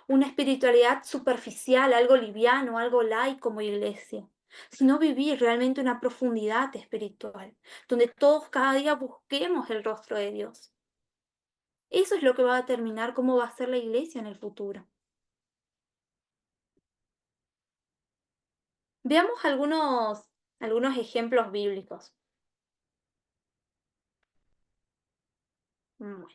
una espiritualidad superficial, algo liviano, algo light como iglesia, sino vivir realmente una profundidad espiritual, donde todos cada día busquemos el rostro de Dios. Eso es lo que va a determinar cómo va a ser la iglesia en el futuro. Veamos algunos ejemplos bíblicos. Bueno,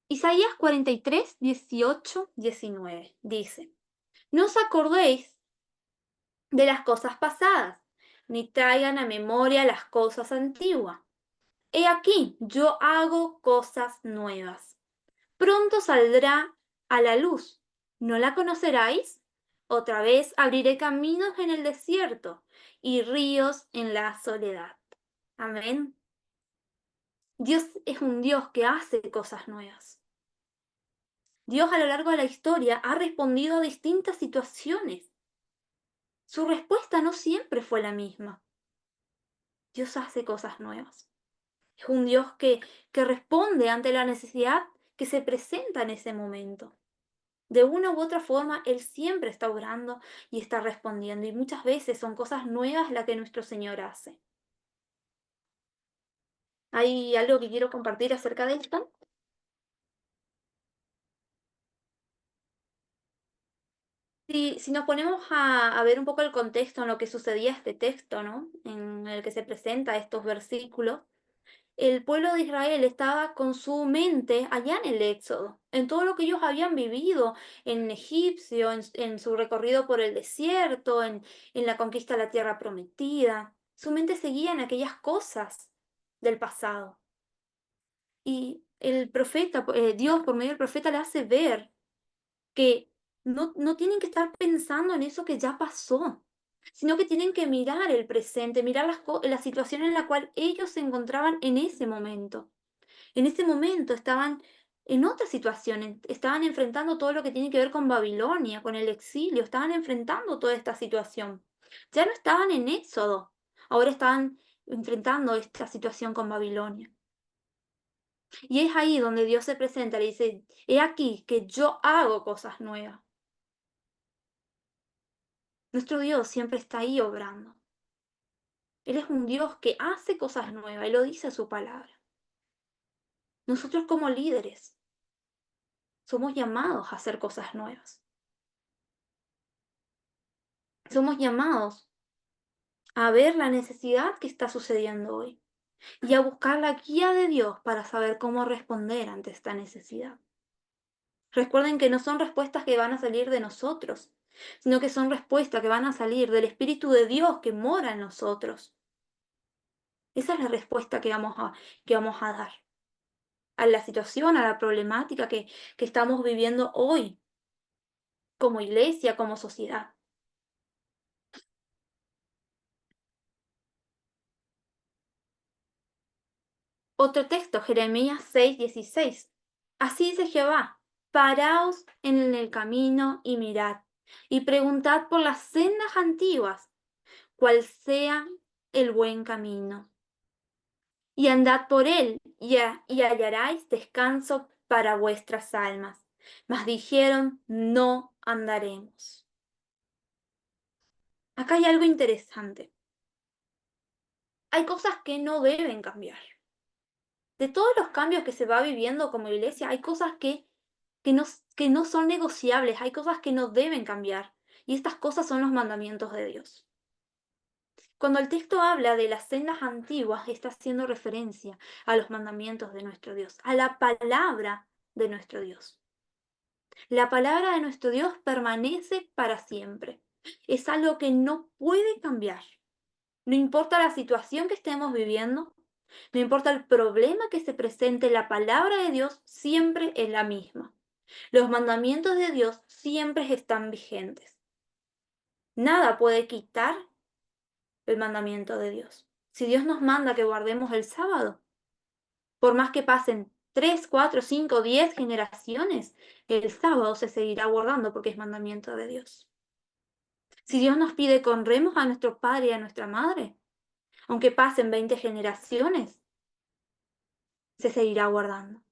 Isaías 43, 18, 19 dice, no os acordéis de las cosas pasadas, ni traigan a memoria las cosas antiguas. He aquí, yo hago cosas nuevas. Pronto saldrá a la luz. ¿No la conoceráis? Otra vez abriré caminos en el desierto y ríos en la soledad. Amén. Dios es un Dios que hace cosas nuevas. Dios a lo largo de la historia ha respondido a distintas situaciones. Su respuesta no siempre fue la misma. Dios hace cosas nuevas. Es un Dios que responde ante la necesidad que se presenta en ese momento. De una u otra forma, Él siempre está orando y está respondiendo. Y muchas veces son cosas nuevas las que nuestro Señor hace. ¿Hay algo que quiero compartir acerca de esto? Si nos ponemos a ver un poco el contexto en lo que sucedía este texto, ¿no? En el que se presenta estos versículos, el pueblo de Israel estaba con su mente allá en el Éxodo, en todo lo que ellos habían vivido en Egipcio, en su recorrido por el desierto, en la conquista de la tierra prometida. Su mente seguía en aquellas cosas del pasado. Y el profeta, Dios por medio del profeta le hace ver que no tienen que estar pensando en eso que ya pasó, sino que tienen que mirar el presente, mirar la situación en la cual ellos se encontraban en ese momento. En ese momento estaban en otra situación, estaban enfrentando todo lo que tiene que ver con Babilonia, con el exilio, estaban enfrentando toda esta situación. Ya no estaban en Éxodo, ahora estaban enfrentando esta situación con Babilonia. Y es ahí donde Dios se presenta y dice, he aquí que yo hago cosas nuevas. Nuestro Dios siempre está ahí obrando. Él es un Dios que hace cosas nuevas y lo dice su palabra. Nosotros como líderes somos llamados a hacer cosas nuevas. Somos llamados a ver la necesidad que está sucediendo hoy y a buscar la guía de Dios para saber cómo responder ante esta necesidad. Recuerden que no son respuestas que van a salir de nosotros, sino que son respuestas que van a salir del Espíritu de Dios que mora en nosotros. Esa es la respuesta que vamos a dar a la situación, a la problemática que estamos viviendo hoy, como iglesia, como sociedad. Otro texto, Jeremías 6:16. Así dice Jehová, paraos en el camino y mirad, y preguntad por las sendas antiguas, cuál sea el buen camino. Y andad por él, y hallaréis descanso para vuestras almas. Mas dijeron, no andaremos. Acá hay algo interesante. Hay cosas que no deben cambiar. De todos los cambios que se va viviendo como iglesia, hay cosas que no son negociables, hay cosas que no deben cambiar. Y estas cosas son los mandamientos de Dios. Cuando el texto habla de las sendas antiguas, está haciendo referencia a los mandamientos de nuestro Dios, a la palabra de nuestro Dios. La palabra de nuestro Dios permanece para siempre. Es algo que no puede cambiar. No importa la situación que estemos viviendo, no importa el problema que se presente, la palabra de Dios siempre es la misma. Los mandamientos de Dios siempre están vigentes. Nada puede quitar el mandamiento de Dios. Si Dios nos manda que guardemos el sábado, por más que pasen 3, 4, 5, 10 generaciones, el sábado se seguirá guardando porque es mandamiento de Dios. Si Dios nos pide que honremos a nuestro padre y a nuestra madre, aunque pasen 20 generaciones, se seguirá guardando.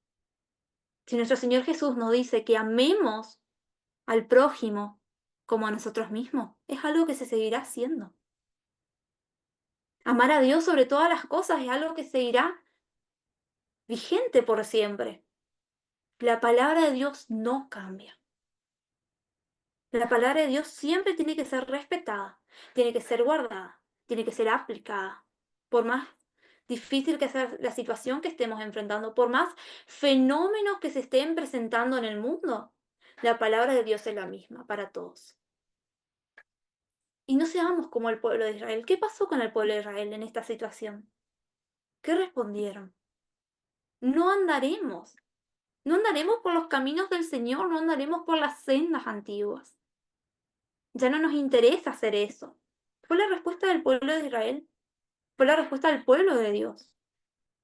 Si nuestro Señor Jesús nos dice que amemos al prójimo como a nosotros mismos, es algo que se seguirá haciendo. Amar a Dios sobre todas las cosas es algo que seguirá vigente por siempre. La palabra de Dios no cambia. La palabra de Dios siempre tiene que ser respetada, tiene que ser guardada, tiene que ser aplicada. Por más difícil que sea la situación que estemos enfrentando, por más fenómenos que se estén presentando en el mundo, la palabra de Dios es la misma para todos. Y no seamos como el pueblo de Israel. ¿Qué pasó con el pueblo de Israel en esta situación? ¿Qué respondieron? No andaremos. No andaremos por los caminos del Señor, no andaremos por las sendas antiguas. Ya no nos interesa hacer eso. Fue la respuesta del pueblo de Israel. Fue la respuesta del pueblo de Dios.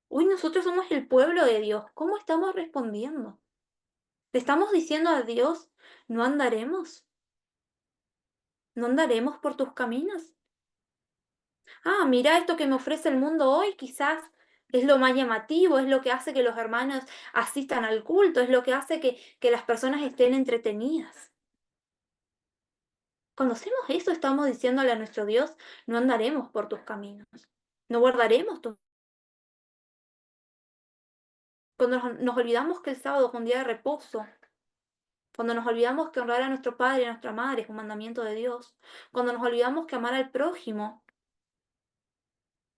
Hoy nosotros somos el pueblo de Dios. ¿Cómo estamos respondiendo? ¿Le estamos diciendo a Dios, no andaremos? ¿No andaremos por tus caminos? Ah, mira esto que me ofrece el mundo hoy, quizás es lo más llamativo, es lo que hace que los hermanos asistan al culto, es lo que hace que las personas estén entretenidas. Cuando hacemos eso, estamos diciéndole a nuestro Dios, no andaremos por tus caminos, no guardaremos tus... Cuando nos olvidamos que el sábado es un día de reposo, cuando nos olvidamos que honrar a nuestro padre y a nuestra madre es un mandamiento de Dios, cuando nos olvidamos que amar al prójimo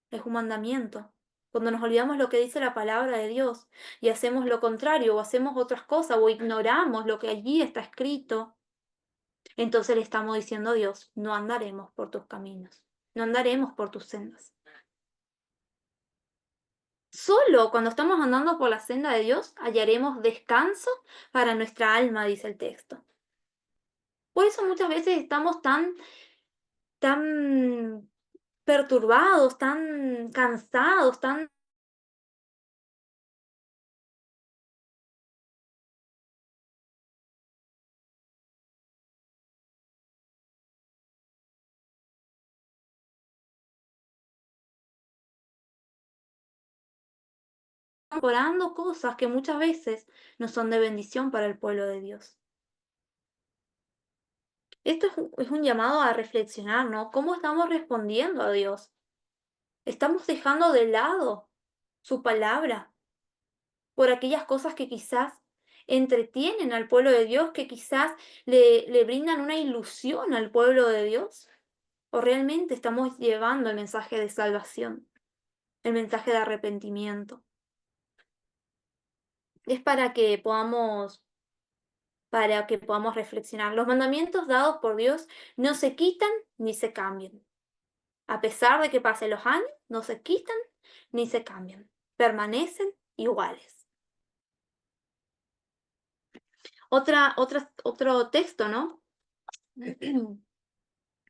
es un mandamiento, cuando nos olvidamos lo que dice la palabra de Dios y hacemos lo contrario o hacemos otras cosas o ignoramos lo que allí está escrito, entonces le estamos diciendo a Dios, no andaremos por tus caminos, no andaremos por tus sendas. Solo cuando estamos andando por la senda de Dios hallaremos descanso para nuestra alma, dice el texto. Por eso muchas veces estamos tan perturbados, tan cansados, tan orando cosas que muchas veces no son de bendición para el pueblo de Dios. Esto es un llamado a reflexionar, ¿no? ¿Cómo estamos respondiendo a Dios? ¿Estamos dejando de lado su palabra por aquellas cosas que quizás entretienen al pueblo de Dios, que quizás le brindan una ilusión al pueblo de Dios? ¿O realmente estamos llevando el mensaje de salvación, el mensaje de arrepentimiento? Es para que podamos reflexionar. Los mandamientos dados por Dios no se quitan ni se cambian. A pesar de que pasen los años, no se quitan ni se cambian. Permanecen iguales. Otro texto, ¿no?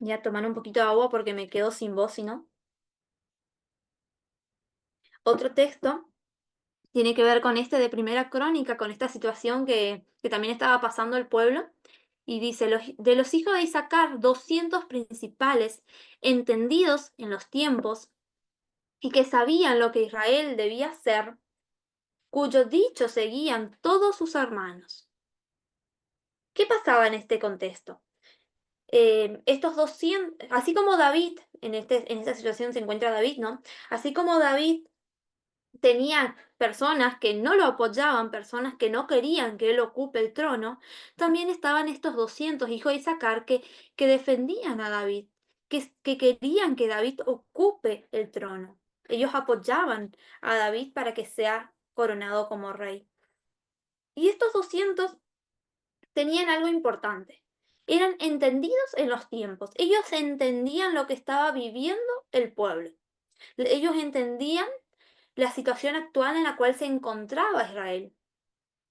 Ya tomar un poquito de agua porque me quedo sin voz, si no. Otro texto tiene que ver con este de Primera Crónica, con esta situación que también estaba pasando el pueblo. Y dice, de los hijos de Isaacar, 200 principales, entendidos en los tiempos, y que sabían lo que Israel debía hacer, cuyo dicho seguían todos sus hermanos. ¿Qué pasaba en este contexto? Estos 200, así como David, en esta situación se encuentra David, ¿no? Así como David tenía personas que no lo apoyaban, personas que no querían que él ocupe el trono, también estaban estos 200 hijos de Isaacar que defendían a David, que querían que David ocupe el trono. Ellos apoyaban a David para que sea coronado como rey. Y estos 200 tenían algo importante. Eran entendidos en los tiempos. Ellos entendían lo que estaba viviendo el pueblo. Ellos entendían la situación actual en la cual se encontraba Israel.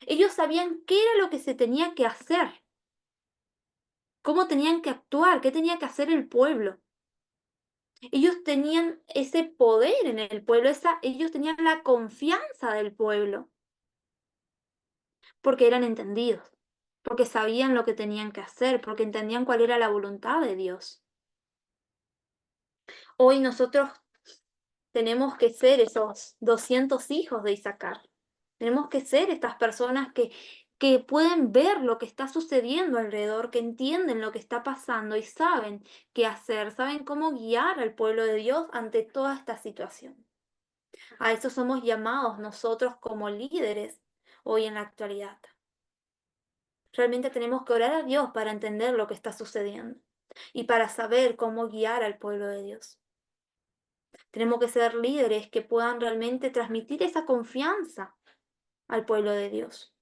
Ellos sabían qué era lo que se tenía que hacer. cómo tenían que actuar, qué tenía que hacer el pueblo. Ellos tenían ese poder en el pueblo, ellos tenían la confianza del pueblo, porque eran entendidos, porque sabían lo que tenían que hacer, porque entendían cuál era la voluntad de Dios. Hoy nosotros tenemos que ser esos 200 hijos de Isaacar. Tenemos que ser estas personas que pueden ver lo que está sucediendo alrededor, que entienden lo que está pasando y saben qué hacer, saben cómo guiar al pueblo de Dios ante toda esta situación. A eso somos llamados nosotros como líderes hoy en la actualidad. Realmente tenemos que orar a Dios para entender lo que está sucediendo y para saber cómo guiar al pueblo de Dios. Tenemos que ser líderes que puedan realmente transmitir esa confianza al pueblo de Dios.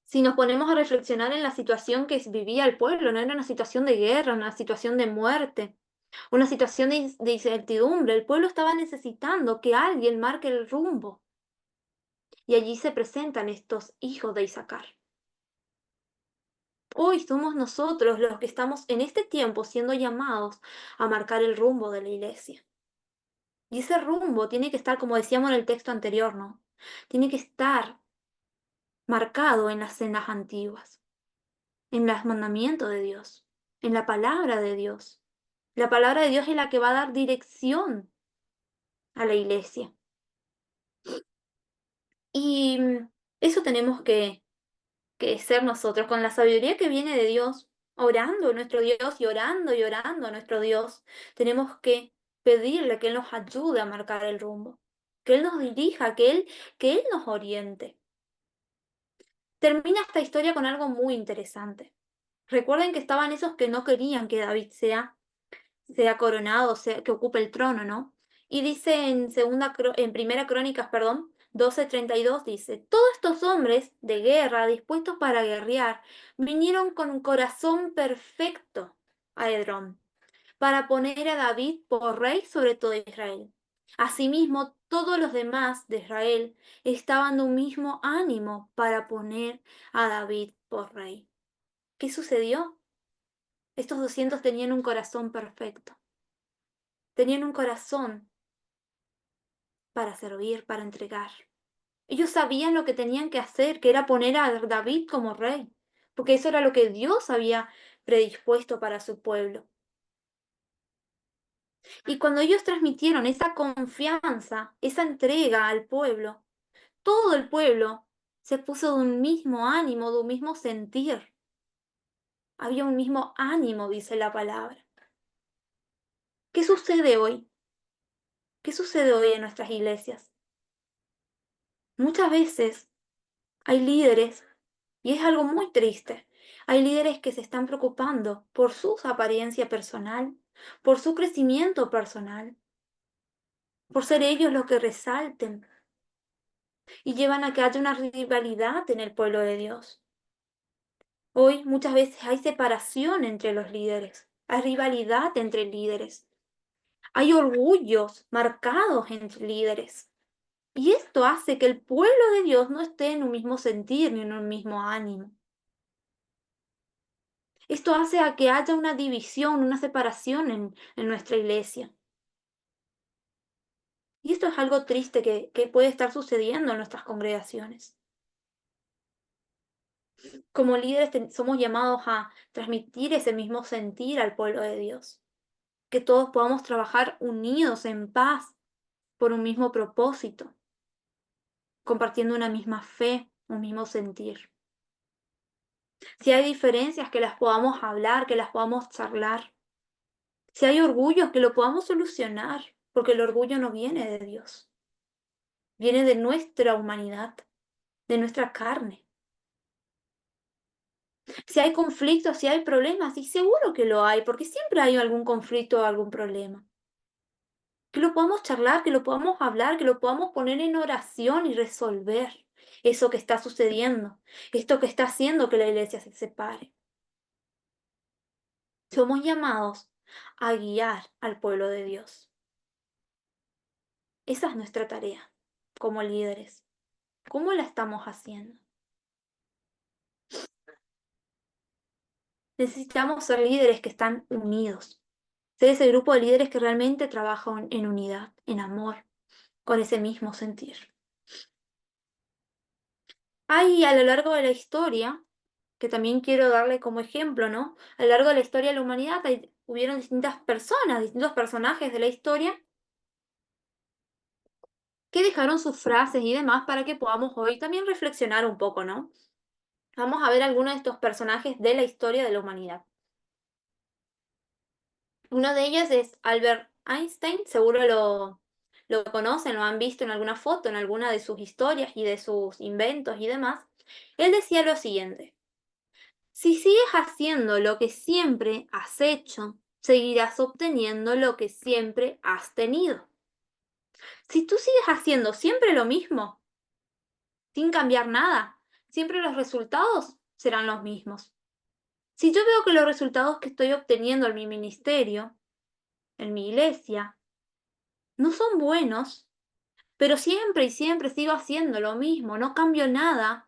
Si nos ponemos a reflexionar en la situación que vivía el pueblo, no era una situación de guerra, una situación de muerte, una situación de incertidumbre. El pueblo estaba necesitando que alguien marque el rumbo. Y allí se presentan estos hijos de Isaacar. Hoy somos nosotros los que estamos en este tiempo siendo llamados a marcar el rumbo de la iglesia. Y ese rumbo tiene que estar, como decíamos en el texto anterior, ¿no? Tiene que estar marcado en las sendas antiguas, en los mandamientos de Dios, en la palabra de Dios. La palabra de Dios es la que va a dar dirección a la iglesia. Y eso tenemos que ser nosotros, con la sabiduría que viene de Dios, orando a nuestro Dios y orando a nuestro Dios, tenemos que pedirle que Él nos ayude a marcar el rumbo, que Él nos dirija, que Él nos oriente. Termina esta historia con algo muy interesante. Recuerden que estaban esos que no querían que David sea coronado, que ocupe el trono, ¿no? Y dice en Primera Crónicas, perdón, 12:32 dice, todos estos hombres de guerra, dispuestos para guerrear, vinieron con un corazón perfecto a Edrón, para poner a David por rey sobre todo Israel. Asimismo, todos los demás de Israel estaban de un mismo ánimo para poner a David por rey. ¿Qué sucedió? Estos 200 tenían un corazón perfecto. Tenían un corazón para servir, para entregar. Ellos sabían lo que tenían que hacer, que era poner a David como rey, porque eso era lo que Dios había predispuesto para su pueblo. Y cuando ellos transmitieron esa confianza, esa entrega al pueblo, todo el pueblo se puso de un mismo ánimo, de un mismo sentir. Había un mismo ánimo, dice la palabra. ¿Qué sucede hoy? ¿Qué sucede hoy en nuestras iglesias? Muchas veces hay líderes, y es algo muy triste, hay líderes que se están preocupando por su apariencia personal, por su crecimiento personal, por ser ellos los que resalten, y llevan a que haya una rivalidad en el pueblo de Dios. Hoy muchas veces hay separación entre los líderes, hay rivalidad entre líderes, hay orgullos marcados entre líderes. Y esto hace que el pueblo de Dios no esté en un mismo sentir ni en un mismo ánimo. Esto hace a que haya una división, una separación en nuestra iglesia. Y esto es algo triste que puede estar sucediendo en nuestras congregaciones. Como líderes somos llamados a transmitir ese mismo sentir al pueblo de Dios. Que todos podamos trabajar unidos en paz por un mismo propósito, compartiendo una misma fe, un mismo sentir. Si hay diferencias, que las podamos hablar, que las podamos charlar. Si hay orgullo, que lo podamos solucionar, porque el orgullo no viene de Dios, viene de nuestra humanidad, de nuestra carne. Si hay conflictos, si hay problemas, y seguro que lo hay, porque siempre hay algún conflicto o algún problema. Que lo podamos charlar, que lo podamos hablar, que lo podamos poner en oración y resolver eso que está sucediendo, esto que está haciendo que la iglesia se separe. Somos llamados a guiar al pueblo de Dios. Esa es nuestra tarea como líderes. ¿Cómo la estamos haciendo? Necesitamos ser líderes que están unidos, ser ese grupo de líderes que realmente trabajan en unidad, en amor, con ese mismo sentir. Hay a lo largo de la historia, que también quiero darle como ejemplo, ¿no? A lo largo de la historia de la humanidad hubieron distintas personas, distintos personajes de la historia que dejaron sus frases y demás para que podamos hoy también reflexionar un poco, ¿no? Vamos a ver algunos de estos personajes de la historia de la humanidad. Uno de ellos es Albert Einstein, seguro lo conocen, lo han visto en alguna foto, en alguna de sus historias y de sus inventos y demás. Él decía lo siguiente: si sigues haciendo lo que siempre has hecho, seguirás obteniendo lo que siempre has tenido. Si tú sigues haciendo siempre lo mismo, sin cambiar nada, siempre los resultados serán los mismos. Si yo veo que los resultados que estoy obteniendo en mi ministerio, en mi iglesia, no son buenos, pero siempre y siempre sigo haciendo lo mismo, no cambio nada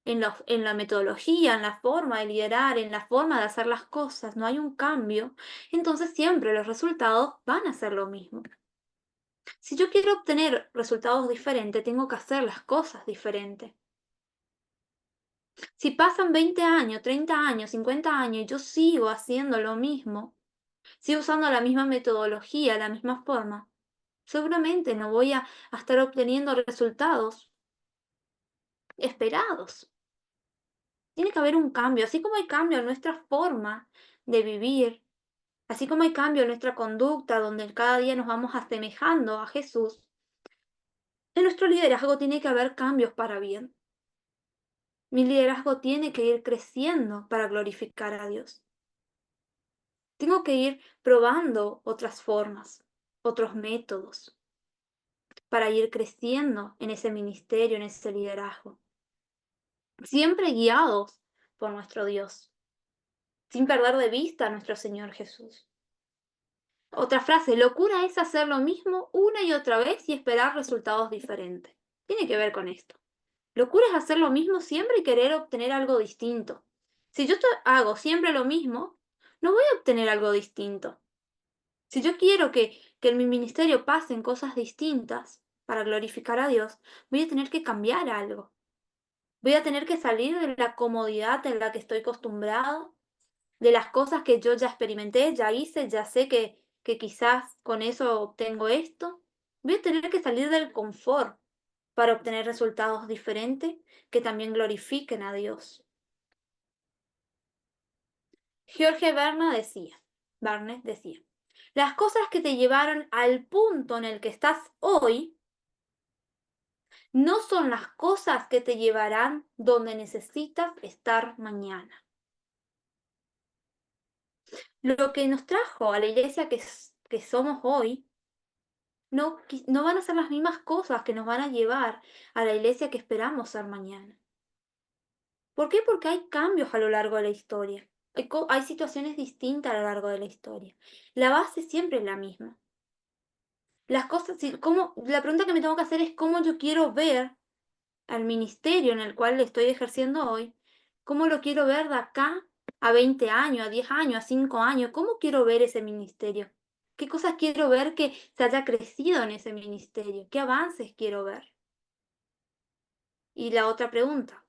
en la metodología, en la forma de liderar, en la forma de hacer las cosas, no hay un cambio, entonces siempre los resultados van a ser lo mismo. Si yo quiero obtener resultados diferentes, tengo que hacer las cosas diferentes. Si pasan 20 años, 30 años, 50 años y yo sigo haciendo lo mismo, sigo usando la misma metodología, la misma forma, seguramente no voy a estar obteniendo resultados esperados. Tiene que haber un cambio, así como hay cambio en nuestra forma de vivir, así como hay cambio en nuestra conducta, donde cada día nos vamos asemejando a Jesús. En nuestro liderazgo tiene que haber cambios para bien. Mi liderazgo tiene que ir creciendo para glorificar a Dios. Tengo que ir probando otras formas, otros métodos, para ir creciendo en ese ministerio, en ese liderazgo. Siempre guiados por nuestro Dios, sin perder de vista a nuestro Señor Jesús. Otra frase: locura es hacer lo mismo una y otra vez y esperar resultados diferentes. Tiene que ver con esto. Locura es hacer lo mismo siempre y querer obtener algo distinto. Si yo hago siempre lo mismo, no voy a obtener algo distinto. Si yo quiero que en mi ministerio pasen cosas distintas para glorificar a Dios, voy a tener que cambiar algo. Voy a tener que salir de la comodidad en la que estoy acostumbrado, de las cosas que yo ya experimenté, ya hice, ya sé que quizás con eso obtengo esto. Voy a tener que salir del confort para obtener resultados diferentes que también glorifiquen a Dios. Jorge Barnes decía, las cosas que te llevaron al punto en el que estás hoy no son las cosas que te llevarán donde necesitas estar mañana. Lo que nos trajo a la iglesia que somos hoy no van a ser las mismas cosas que nos van a llevar a la iglesia que esperamos ser mañana. ¿Por qué? Porque hay cambios a lo largo de la historia. Hay situaciones distintas a lo largo de la historia. La base siempre es la misma. Las cosas, la pregunta que me tengo que hacer es cómo yo quiero ver al ministerio en el cual le estoy ejerciendo hoy, cómo lo quiero ver de acá a 20 años, a 10 años, a 5 años, cómo quiero ver ese ministerio, qué cosas quiero ver que se haya crecido en ese ministerio, qué avances quiero ver. Y la otra pregunta,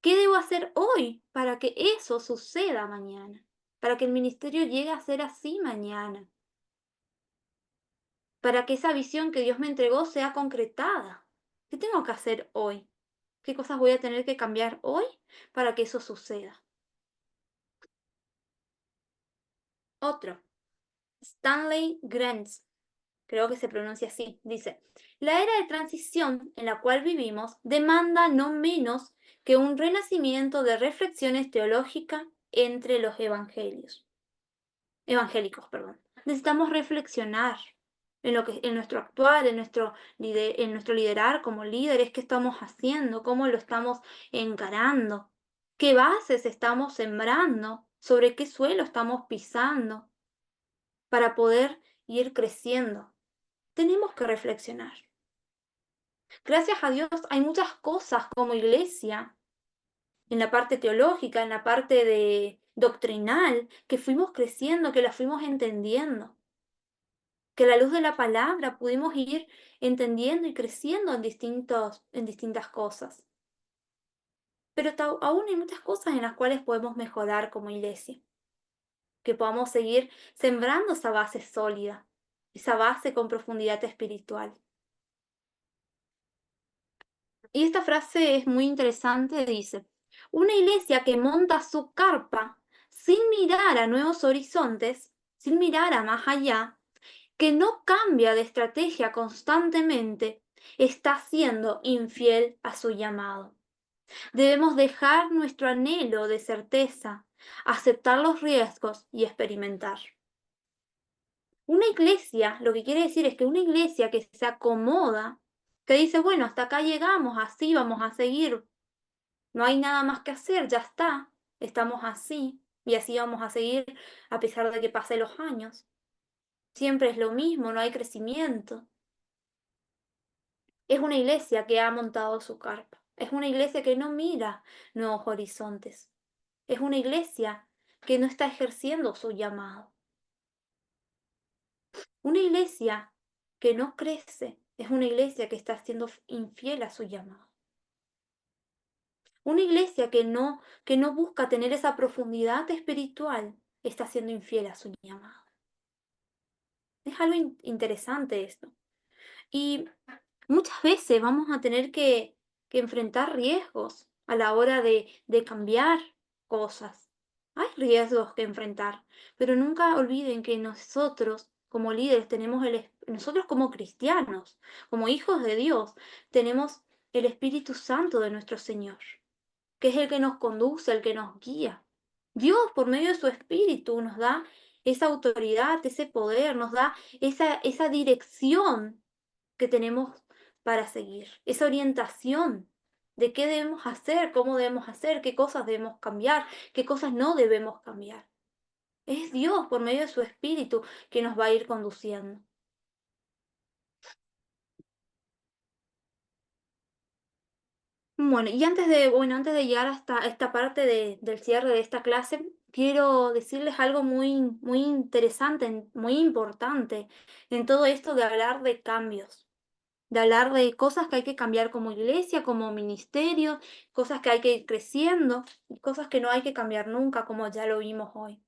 ¿qué debo hacer hoy para que eso suceda mañana? Para que el ministerio llegue a ser así mañana. Para que esa visión que Dios me entregó sea concretada. ¿Qué tengo que hacer hoy? ¿Qué cosas voy a tener que cambiar hoy para que eso suceda? Otro, Stanley Grenz, creo que se pronuncia así, dice, la era de transición en la cual vivimos demanda no menos que un renacimiento de reflexiones teológicas entre los evangélicos, perdón. Necesitamos reflexionar en nuestro actuar, en nuestro liderar como líderes, qué estamos haciendo, cómo lo estamos encarando, qué bases estamos sembrando, sobre qué suelo estamos pisando para poder ir creciendo. Tenemos que reflexionar. Gracias a Dios hay muchas cosas como iglesia en la parte teológica, en la parte de doctrinal, que fuimos creciendo, que la fuimos entendiendo, que a la luz de la palabra pudimos ir entendiendo y creciendo en distintas cosas. Pero aún hay muchas cosas en las cuales podemos mejorar como iglesia, que podamos seguir sembrando esa base sólida, esa base con profundidad espiritual. Y esta frase es muy interesante, dice, una iglesia que monta su carpa sin mirar a nuevos horizontes, sin mirar a más allá, que no cambia de estrategia constantemente, está siendo infiel a su llamado. Debemos dejar nuestro anhelo de certeza, aceptar los riesgos y experimentar. Una iglesia, lo que quiere decir es que una iglesia que se acomoda, que dice, bueno, hasta acá llegamos, así vamos a seguir, no hay nada más que hacer, ya está, estamos así y así vamos a seguir a pesar de que pasen los años. Siempre es lo mismo, no hay crecimiento. Es una iglesia que ha montado su carpa. Es una iglesia que no mira nuevos horizontes. Es una iglesia que no está ejerciendo su llamado. Una iglesia que no crece. Es una iglesia que está siendo infiel a su llamado. Una iglesia que no busca tener esa profundidad espiritual está siendo infiel a su llamado. Es algo interesante esto. Y muchas veces vamos a tener que enfrentar riesgos a la hora de cambiar cosas. Hay riesgos que enfrentar, pero nunca olviden que nosotros como líderes tenemos nosotros como cristianos, como hijos de Dios, tenemos el Espíritu Santo de nuestro Señor, que es el que nos conduce, el que nos guía. Dios, por medio de su Espíritu, nos da esa autoridad, ese poder, nos da esa dirección que tenemos para seguir, esa orientación de qué debemos hacer, cómo debemos hacer, qué cosas debemos cambiar, qué cosas no debemos cambiar. Es Dios, por medio de su Espíritu, que nos va a ir conduciendo. Bueno, y antes de llegar hasta esta parte del cierre de esta clase, quiero decirles algo muy interesante, muy importante en todo esto de hablar de cambios, de hablar de cosas que hay que cambiar como iglesia, como ministerio, cosas que hay que ir creciendo y cosas que no hay que cambiar nunca, como ya lo vimos hoy.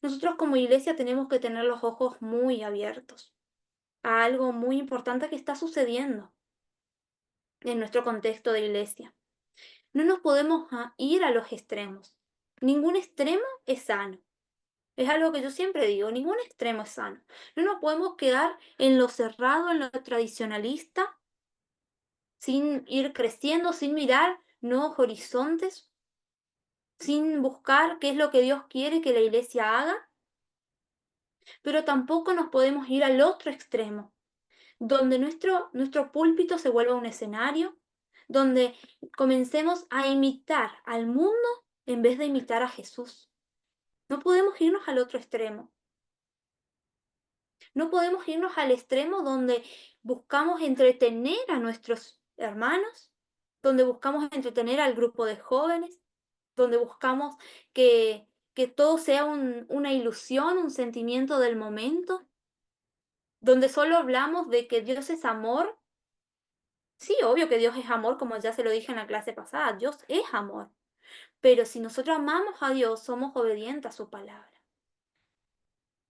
Nosotros como iglesia tenemos que tener los ojos muy abiertos a algo muy importante que está sucediendo en nuestro contexto de iglesia. No nos podemos ir a los extremos. Ningún extremo es sano. Es algo que yo siempre digo, ningún extremo es sano. No nos podemos quedar en lo cerrado, en lo tradicionalista, sin ir creciendo, sin mirar nuevos horizontes, sin buscar qué es lo que Dios quiere que la iglesia haga, pero tampoco nos podemos ir al otro extremo, donde nuestro púlpito se vuelva un escenario, donde comencemos a imitar al mundo en vez de imitar a Jesús. No podemos irnos al otro extremo. No podemos irnos al extremo donde buscamos entretener a nuestros hermanos, donde buscamos entretener al grupo de jóvenes, donde buscamos que todo sea una ilusión, un sentimiento del momento, donde solo hablamos de que Dios es amor. Sí, obvio que Dios es amor, como ya se lo dije en la clase pasada, Dios es amor. Pero si nosotros amamos a Dios, somos obedientes a su palabra.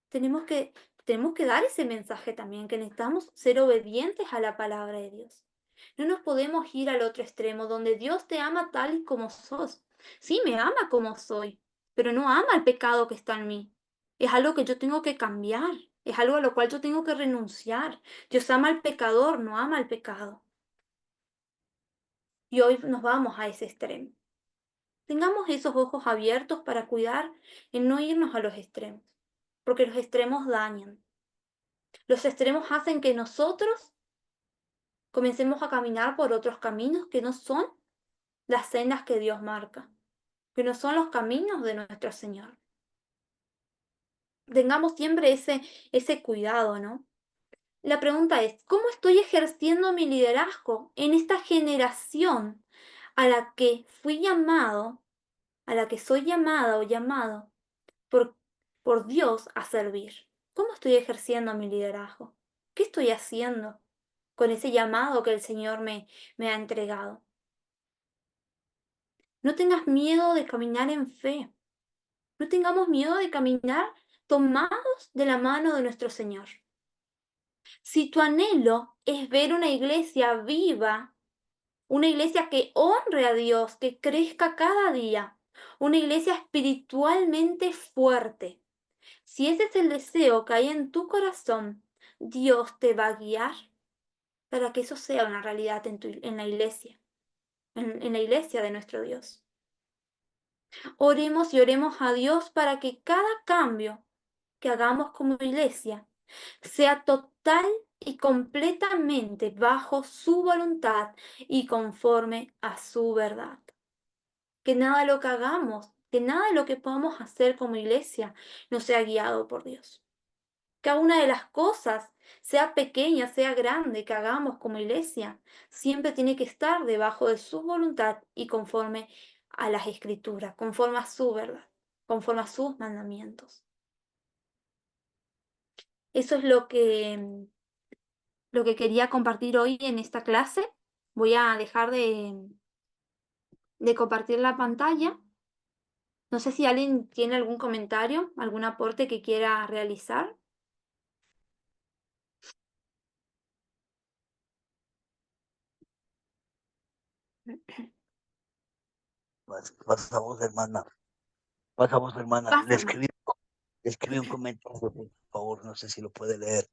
Tenemos que, tenemos que dar ese mensaje también, que necesitamos ser obedientes a la palabra de Dios. No nos podemos ir al otro extremo, donde Dios te ama tal y como sos. Sí, me ama como soy, pero no ama el pecado que está en mí. Es algo que yo tengo que cambiar, es algo a lo cual yo tengo que renunciar. Dios ama al pecador, no ama al pecado. Y hoy nos vamos a ese extremo. Tengamos esos ojos abiertos para cuidar en no irnos a los extremos, porque los extremos dañan. Los extremos hacen que nosotros comencemos a caminar por otros caminos que no son las sendas que Dios marca, que no son los caminos de nuestro Señor. Tengamos siempre ese cuidado, ¿no? La pregunta es, ¿cómo estoy ejerciendo mi liderazgo en esta generación a la que fui llamado, a la que soy llamada o llamado por, por Dios a servir. ¿Cómo estoy ejerciendo mi liderazgo? ¿Qué estoy haciendo con ese llamado que el Señor me ha entregado? No tengas miedo de caminar en fe. No tengamos miedo de caminar tomados de la mano de nuestro Señor. Si tu anhelo es ver una iglesia viva, una iglesia que honre a Dios, que crezca cada día, una iglesia espiritualmente fuerte, si ese es el deseo que hay en tu corazón, Dios te va a guiar para que eso sea una realidad en la iglesia, en la iglesia de nuestro Dios. Oremos y oremos a Dios para que cada cambio que hagamos como iglesia sea total y completamente bajo su voluntad y conforme a su verdad. Que nada de lo que hagamos, que nada de lo que podamos hacer como iglesia no sea guiado por Dios. Cada una de las cosas, sea pequeña, sea grande, que hagamos como iglesia, siempre tiene que estar debajo de su voluntad y conforme a las escrituras, conforme a su verdad, conforme a sus mandamientos. Eso es lo que quería compartir hoy en esta clase. Voy a dejar de compartir la pantalla. No sé si alguien tiene algún comentario, algún aporte que quiera realizar. Pasamos, hermana. Pasamos, hermana. Pasa, hermano. Le escribí un comentario, por favor, no sé si lo puede leer.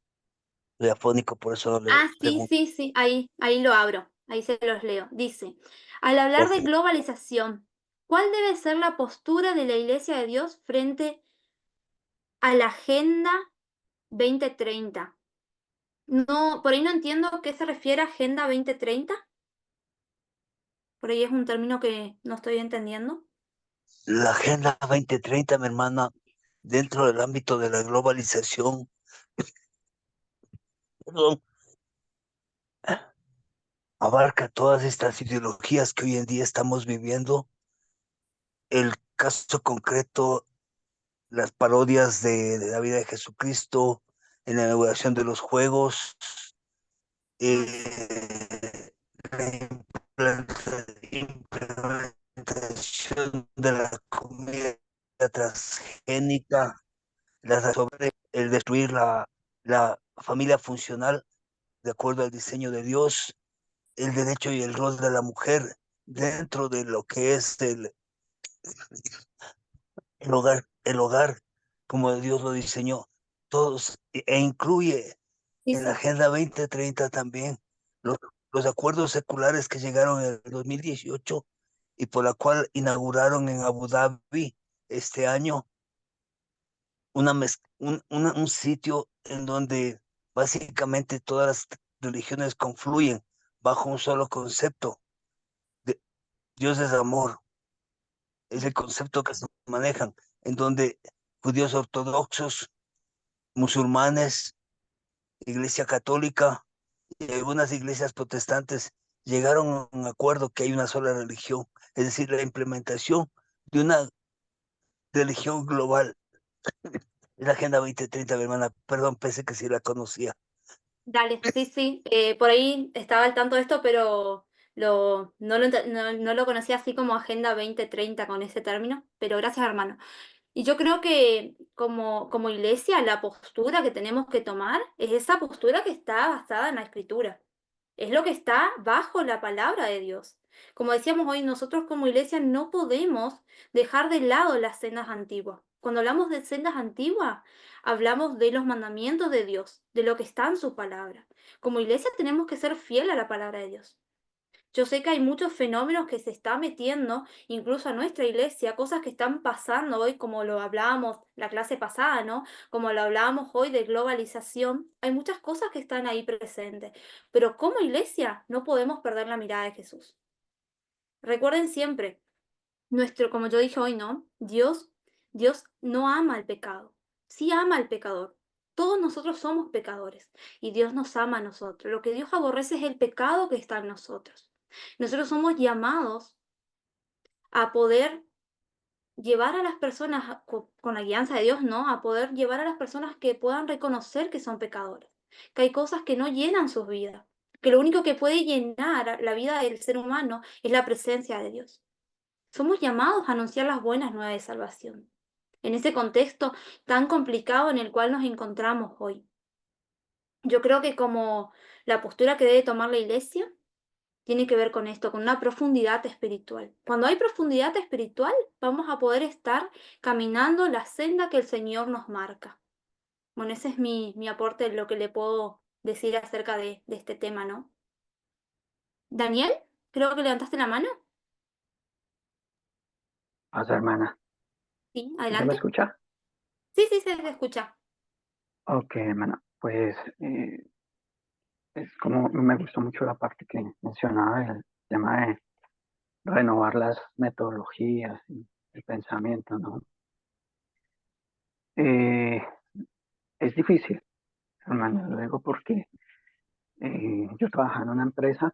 Soy afónico, por eso le Ah, sí, pregunto. sí, sí, ahí lo abro, ahí se los leo. Dice, al hablar de Gracias. globalización, ¿cuál debe ser la postura de la Iglesia de Dios frente a la Agenda 2030? No, por ahí no entiendo a qué se refiere Agenda 2030. Por ahí es un término que no estoy entendiendo. La Agenda 2030, mi hermana, dentro del ámbito de la globalización, perdón, abarca todas estas ideologías que hoy en día estamos viviendo. El caso concreto, las parodias de la vida de Jesucristo, en la inauguración de los Juegos, Ay, sí. la implementación de la comida transgénica, sobre el destruir la familia funcional de acuerdo al diseño de Dios, el derecho y el rol de la mujer dentro de lo que es el hogar como Dios lo diseñó, todos, incluye Sí, en la sí. Agenda 2030 también los, los acuerdos seculares que llegaron en el 2018 y por la cual inauguraron en Abu Dhabi este año un sitio en donde básicamente todas las religiones confluyen bajo un solo concepto. De, Dios es amor, es el concepto que se manejan, en donde judíos ortodoxos, musulmanes, Iglesia Católica y algunas iglesias protestantes llegaron a un acuerdo que hay una sola religión, es decir, la implementación de una religión global. Es la Agenda 2030, mi hermana. Perdón, pensé que sí la conocía. Dale, sí, sí. Por ahí estaba al tanto de esto, pero no lo conocía así como Agenda 2030 con ese término, pero gracias, hermano. Y yo creo que como iglesia la postura que tenemos que tomar es esa postura que está basada en la escritura. Es lo que está bajo la palabra de Dios. Como decíamos hoy, nosotros como iglesia no podemos dejar de lado las sendas antiguas. Cuando hablamos de sendas antiguas, hablamos de los mandamientos de Dios, de lo que está en su palabra. Como iglesia tenemos que ser fiel a la palabra de Dios. Yo sé que hay muchos fenómenos que se están metiendo, incluso a nuestra iglesia, cosas que están pasando hoy, como lo hablábamos la clase pasada, ¿no? Como lo hablábamos hoy de globalización. Hay muchas cosas que están ahí presentes, pero como iglesia no podemos perder la mirada de Jesús. Recuerden siempre, como yo dije hoy, ¿no? Dios no ama al pecado, sí ama al pecador. Todos nosotros somos pecadores y Dios nos ama a nosotros. Lo que Dios aborrece es el pecado que está en nosotros. Nosotros somos llamados a poder llevar a las personas con la guianza de Dios, ¿no? A poder llevar a las personas que puedan reconocer que son pecadores, que hay cosas que no llenan sus vidas, que lo único que puede llenar la vida del ser humano es la presencia de Dios. Somos llamados a anunciar las buenas nuevas de salvación, en ese contexto tan complicado en el cual nos encontramos hoy. Yo creo que como la postura que debe tomar la iglesia tiene que ver con esto, con una profundidad espiritual. Cuando hay profundidad espiritual, vamos a poder estar caminando la senda que el Señor nos marca. Bueno, ese es mi aporte, lo que le puedo decir acerca de este tema, ¿no? Daniel, creo que levantaste la mano. Pasa, hermana. Sí, ¿Sí se me adelante. escucha? Sí, sí, se te escucha. Ok, hermana. Pues es como me gustó mucho la parte que mencionaba el tema de renovar las metodologías y el pensamiento, ¿no? Eh, es difícil, hermana, lo digo porque yo trabajaba en una empresa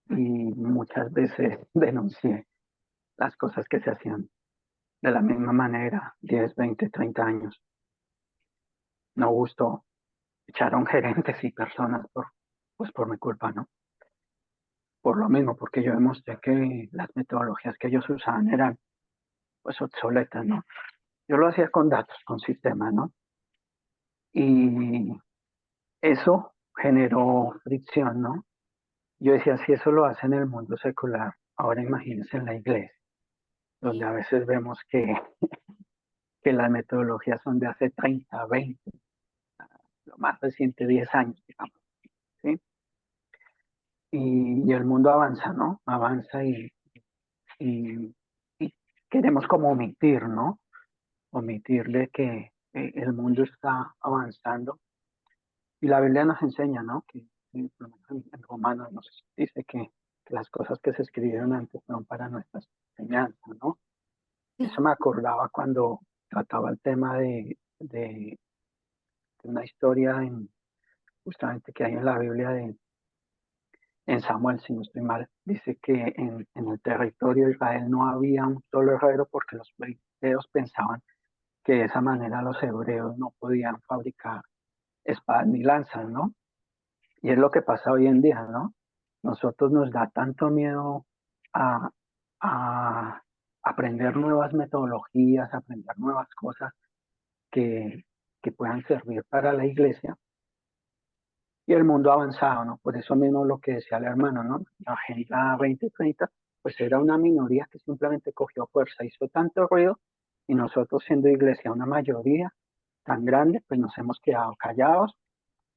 y muchas veces denuncié las cosas que se hacían de la misma manera, 10, 20, 30 años. No gustó, echaron gerentes y personas pues por mi culpa, ¿no? Por lo mismo, porque yo demostré que las metodologías que ellos usaban eran pues obsoletas, ¿no? Yo lo hacía con datos, con sistemas, ¿no? Y eso generó fricción, ¿no? Yo decía, si eso lo hace en el mundo secular, ahora imagínense en la iglesia, donde Sí, a veces vemos que las metodologías son de hace 30, 20, lo más reciente 10 años, digamos, ¿sí? Y el mundo avanza, ¿no? Avanza y, y queremos como omitir, ¿no? Omitir de que el mundo está avanzando. Y la Biblia nos enseña, ¿no? Por lo menos en Romanos nos dice que las cosas que se escribieron antes son para nuestra enseñanza, ¿no? Eso sí, me acordaba cuando trataba el tema de una historia justamente que hay en la Biblia en Samuel, si no estoy mal, dice que en el territorio de Israel no había un solo herrero porque los filisteos pensaban que de esa manera los hebreos no podían fabricar espadas ni lanzas, ¿no? Y es lo que pasa hoy en día, ¿no? Nosotros nos da tanto miedo a, a aprender nuevas metodologías, aprender nuevas cosas que, que puedan servir para la iglesia y el mundo ha avanzado, ¿no? Por eso mismo lo que decía el hermano, ¿no? La Agenda 2030, pues era una minoría que simplemente cogió fuerza, hizo tanto ruido y nosotros siendo iglesia una mayoría tan grande, pues nos hemos quedado callados,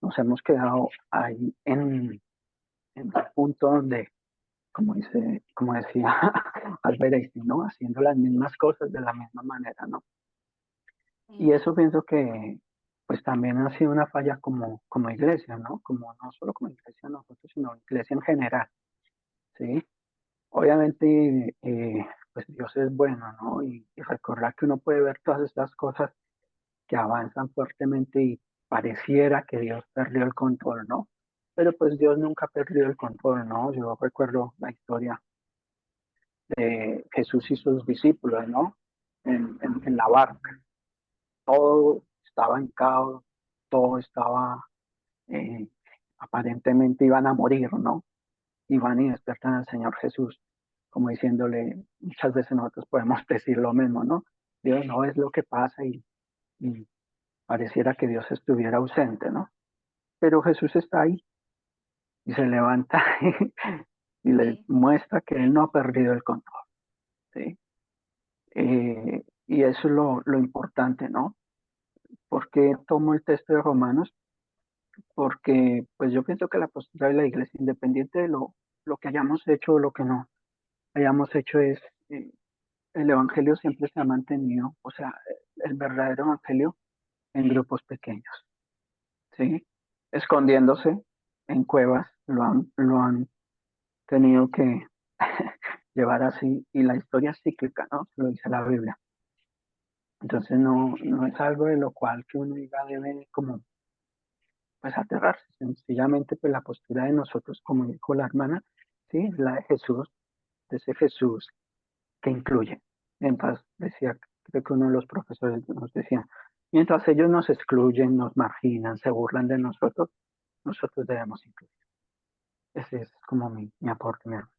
nos hemos quedado ahí en el punto donde, como decía Albert Einstein, ¿no? Haciendo las mismas cosas de la misma manera, ¿no? Y sí, eso pienso que pues también ha sido una falla como iglesia, ¿no? Como no solo como iglesia nosotros, sino iglesia en general, ¿sí? Obviamente, pues Dios es bueno, ¿no? Y recordar que uno puede ver todas estas cosas que avanzan fuertemente y pareciera que Dios perdió el control, ¿no? Pero pues Dios nunca perdió el control, ¿no? Yo recuerdo la historia de Jesús y sus discípulos, ¿no? En la barca. Todo estaba en caos, todo estaba, eh, aparentemente iban a morir, ¿no? Y van y despiertan al Señor Jesús, como diciéndole, muchas veces nosotros podemos decir lo mismo, ¿no? Dios no es lo que pasa y pareciera que Dios estuviera ausente, ¿no? Pero Jesús está ahí y se levanta y les sí, muestra que Él no ha perdido el control, ¿sí? Y eso es lo importante, ¿no? ¿Por qué tomo el texto de Romanos? Porque pues yo pienso que la postura de la iglesia, independiente de lo que hayamos hecho o lo que no hayamos hecho, es eh, el evangelio siempre se ha mantenido, o sea, el verdadero evangelio en grupos pequeños, ¿sí? Escondiéndose en cuevas, lo han tenido que llevar así, y la historia es cíclica, ¿no? Lo dice la Biblia. Entonces no es algo de lo cual que uno diga debe como pues aterrarse. Sencillamente, pues la postura de nosotros, como dijo la hermana, sí, la de Jesús, de ese Jesús que incluye. Mientras decía, creo que uno de los profesores nos decía, mientras ellos nos excluyen, nos marginan, se burlan de nosotros, nosotros debemos incluir. Ese es como mi aporte, mi hermano.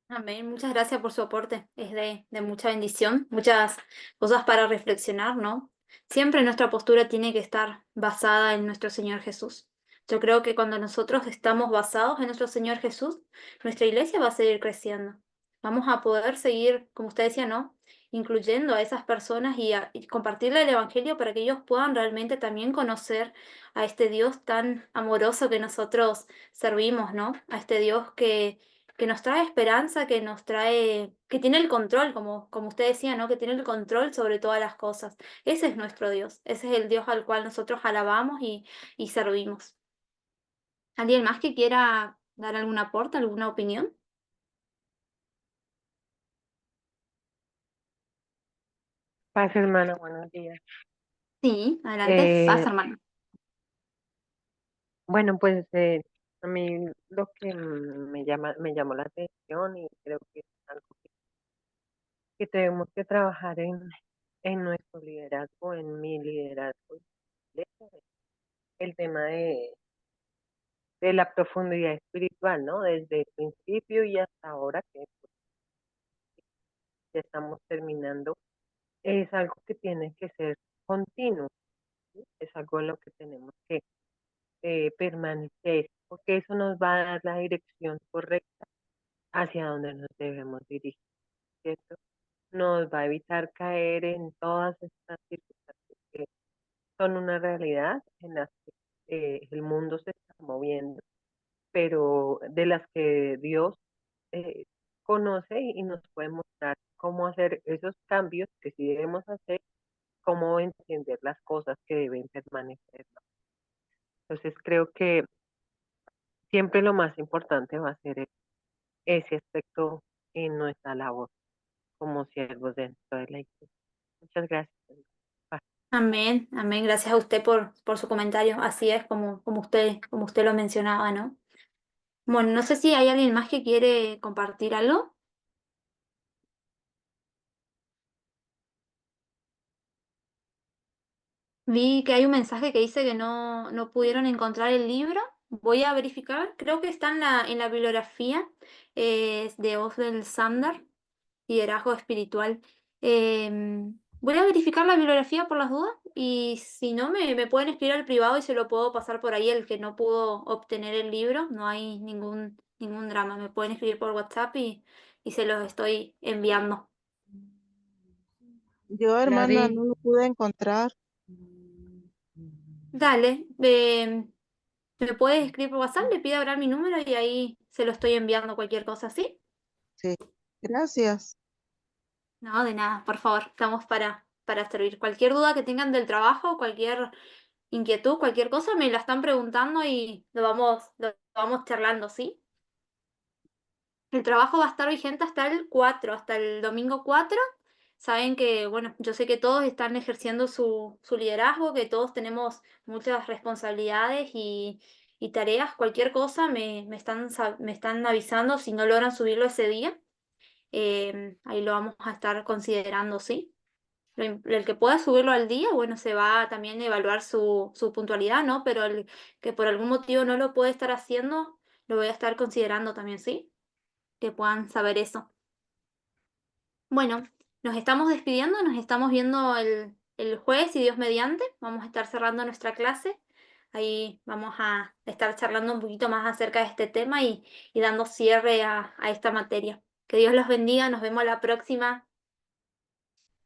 Amén, muchas gracias por su aporte, es de mucha bendición, muchas cosas para reflexionar, ¿no? Siempre nuestra postura tiene que estar basada en nuestro Señor Jesús. Yo creo que cuando nosotros estamos basados en nuestro Señor Jesús, nuestra iglesia va a seguir creciendo. Vamos a poder seguir, como usted decía, ¿no? Incluyendo a esas personas y compartirle el Evangelio para que ellos puedan realmente también conocer a este Dios tan amoroso que nosotros servimos, ¿no? A este Dios que nos trae esperanza, que nos trae, que tiene el control, como usted decía, ¿no? Que tiene el control sobre todas las cosas. Ese es nuestro Dios, ese es el Dios al cual nosotros alabamos y servimos. ¿Alguien más que quiera dar algún aporte, alguna opinión? Paz, hermana, buenos días. Sí, adelante, pasa, hermano. Bueno, pues a mí lo que me llamó la atención y creo que es algo que tenemos que trabajar en nuestro liderazgo, en mi liderazgo, el tema de la profundidad espiritual, ¿no? Desde el principio y hasta ahora que pues, ya estamos terminando, es algo que tiene que ser continuo, ¿sí? Es algo en lo que tenemos que permanecer, porque eso nos va a dar la dirección correcta hacia donde nos debemos dirigir, ¿cierto? Nos va a evitar caer en todas estas circunstancias que son una realidad en las que el mundo se está moviendo, pero de las que Dios eh, conoce y nos puede mostrar cómo hacer esos cambios que sí debemos hacer, cómo entender las cosas que deben permanecer, ¿no? Entonces creo que siempre lo más importante va a ser ese aspecto en nuestra labor como siervos dentro de la iglesia. Muchas gracias. Paz. Amén, amén. Gracias a usted por su comentario. Así es como usted lo mencionaba, ¿no? Bueno, no sé si hay alguien más que quiere compartir algo. Vi que hay un mensaje que dice que no pudieron encontrar el libro. Voy a verificar. Creo que está en la bibliografía de Oswald Sander, Liderazgo Espiritual. Voy a verificar la bibliografía por las dudas y si no, me pueden escribir al privado y se lo puedo pasar por ahí el que no pudo obtener el libro. No hay ningún drama. Me pueden escribir por WhatsApp y se los estoy enviando. Yo, hermana, Gladys, no lo pude encontrar. Dale, me puedes escribir por WhatsApp, le pido ahora mi número y ahí se lo estoy enviando cualquier cosa, ¿sí? Sí, gracias. No, de nada, por favor, estamos para servir. Cualquier duda que tengan del trabajo, cualquier inquietud, cualquier cosa, me la están preguntando y lo vamos charlando, ¿sí? El trabajo va a estar vigente hasta el 4, hasta el domingo 4. Saben que, bueno, yo sé que todos están ejerciendo su liderazgo, que todos tenemos muchas responsabilidades y tareas. Cualquier cosa me están avisando si no logran subirlo ese día. Ahí lo vamos a estar considerando, ¿sí? El que pueda subirlo al día, bueno, se va también a evaluar su puntualidad, ¿no? Pero el que por algún motivo no lo puede estar haciendo, lo voy a estar considerando también, ¿sí? Que puedan saber eso. Bueno, nos estamos despidiendo, nos estamos viendo el jueves y Dios mediante. Vamos a estar cerrando nuestra clase. Ahí vamos a estar charlando un poquito más acerca de este tema y dando cierre a esta materia. Que Dios los bendiga, nos vemos la próxima.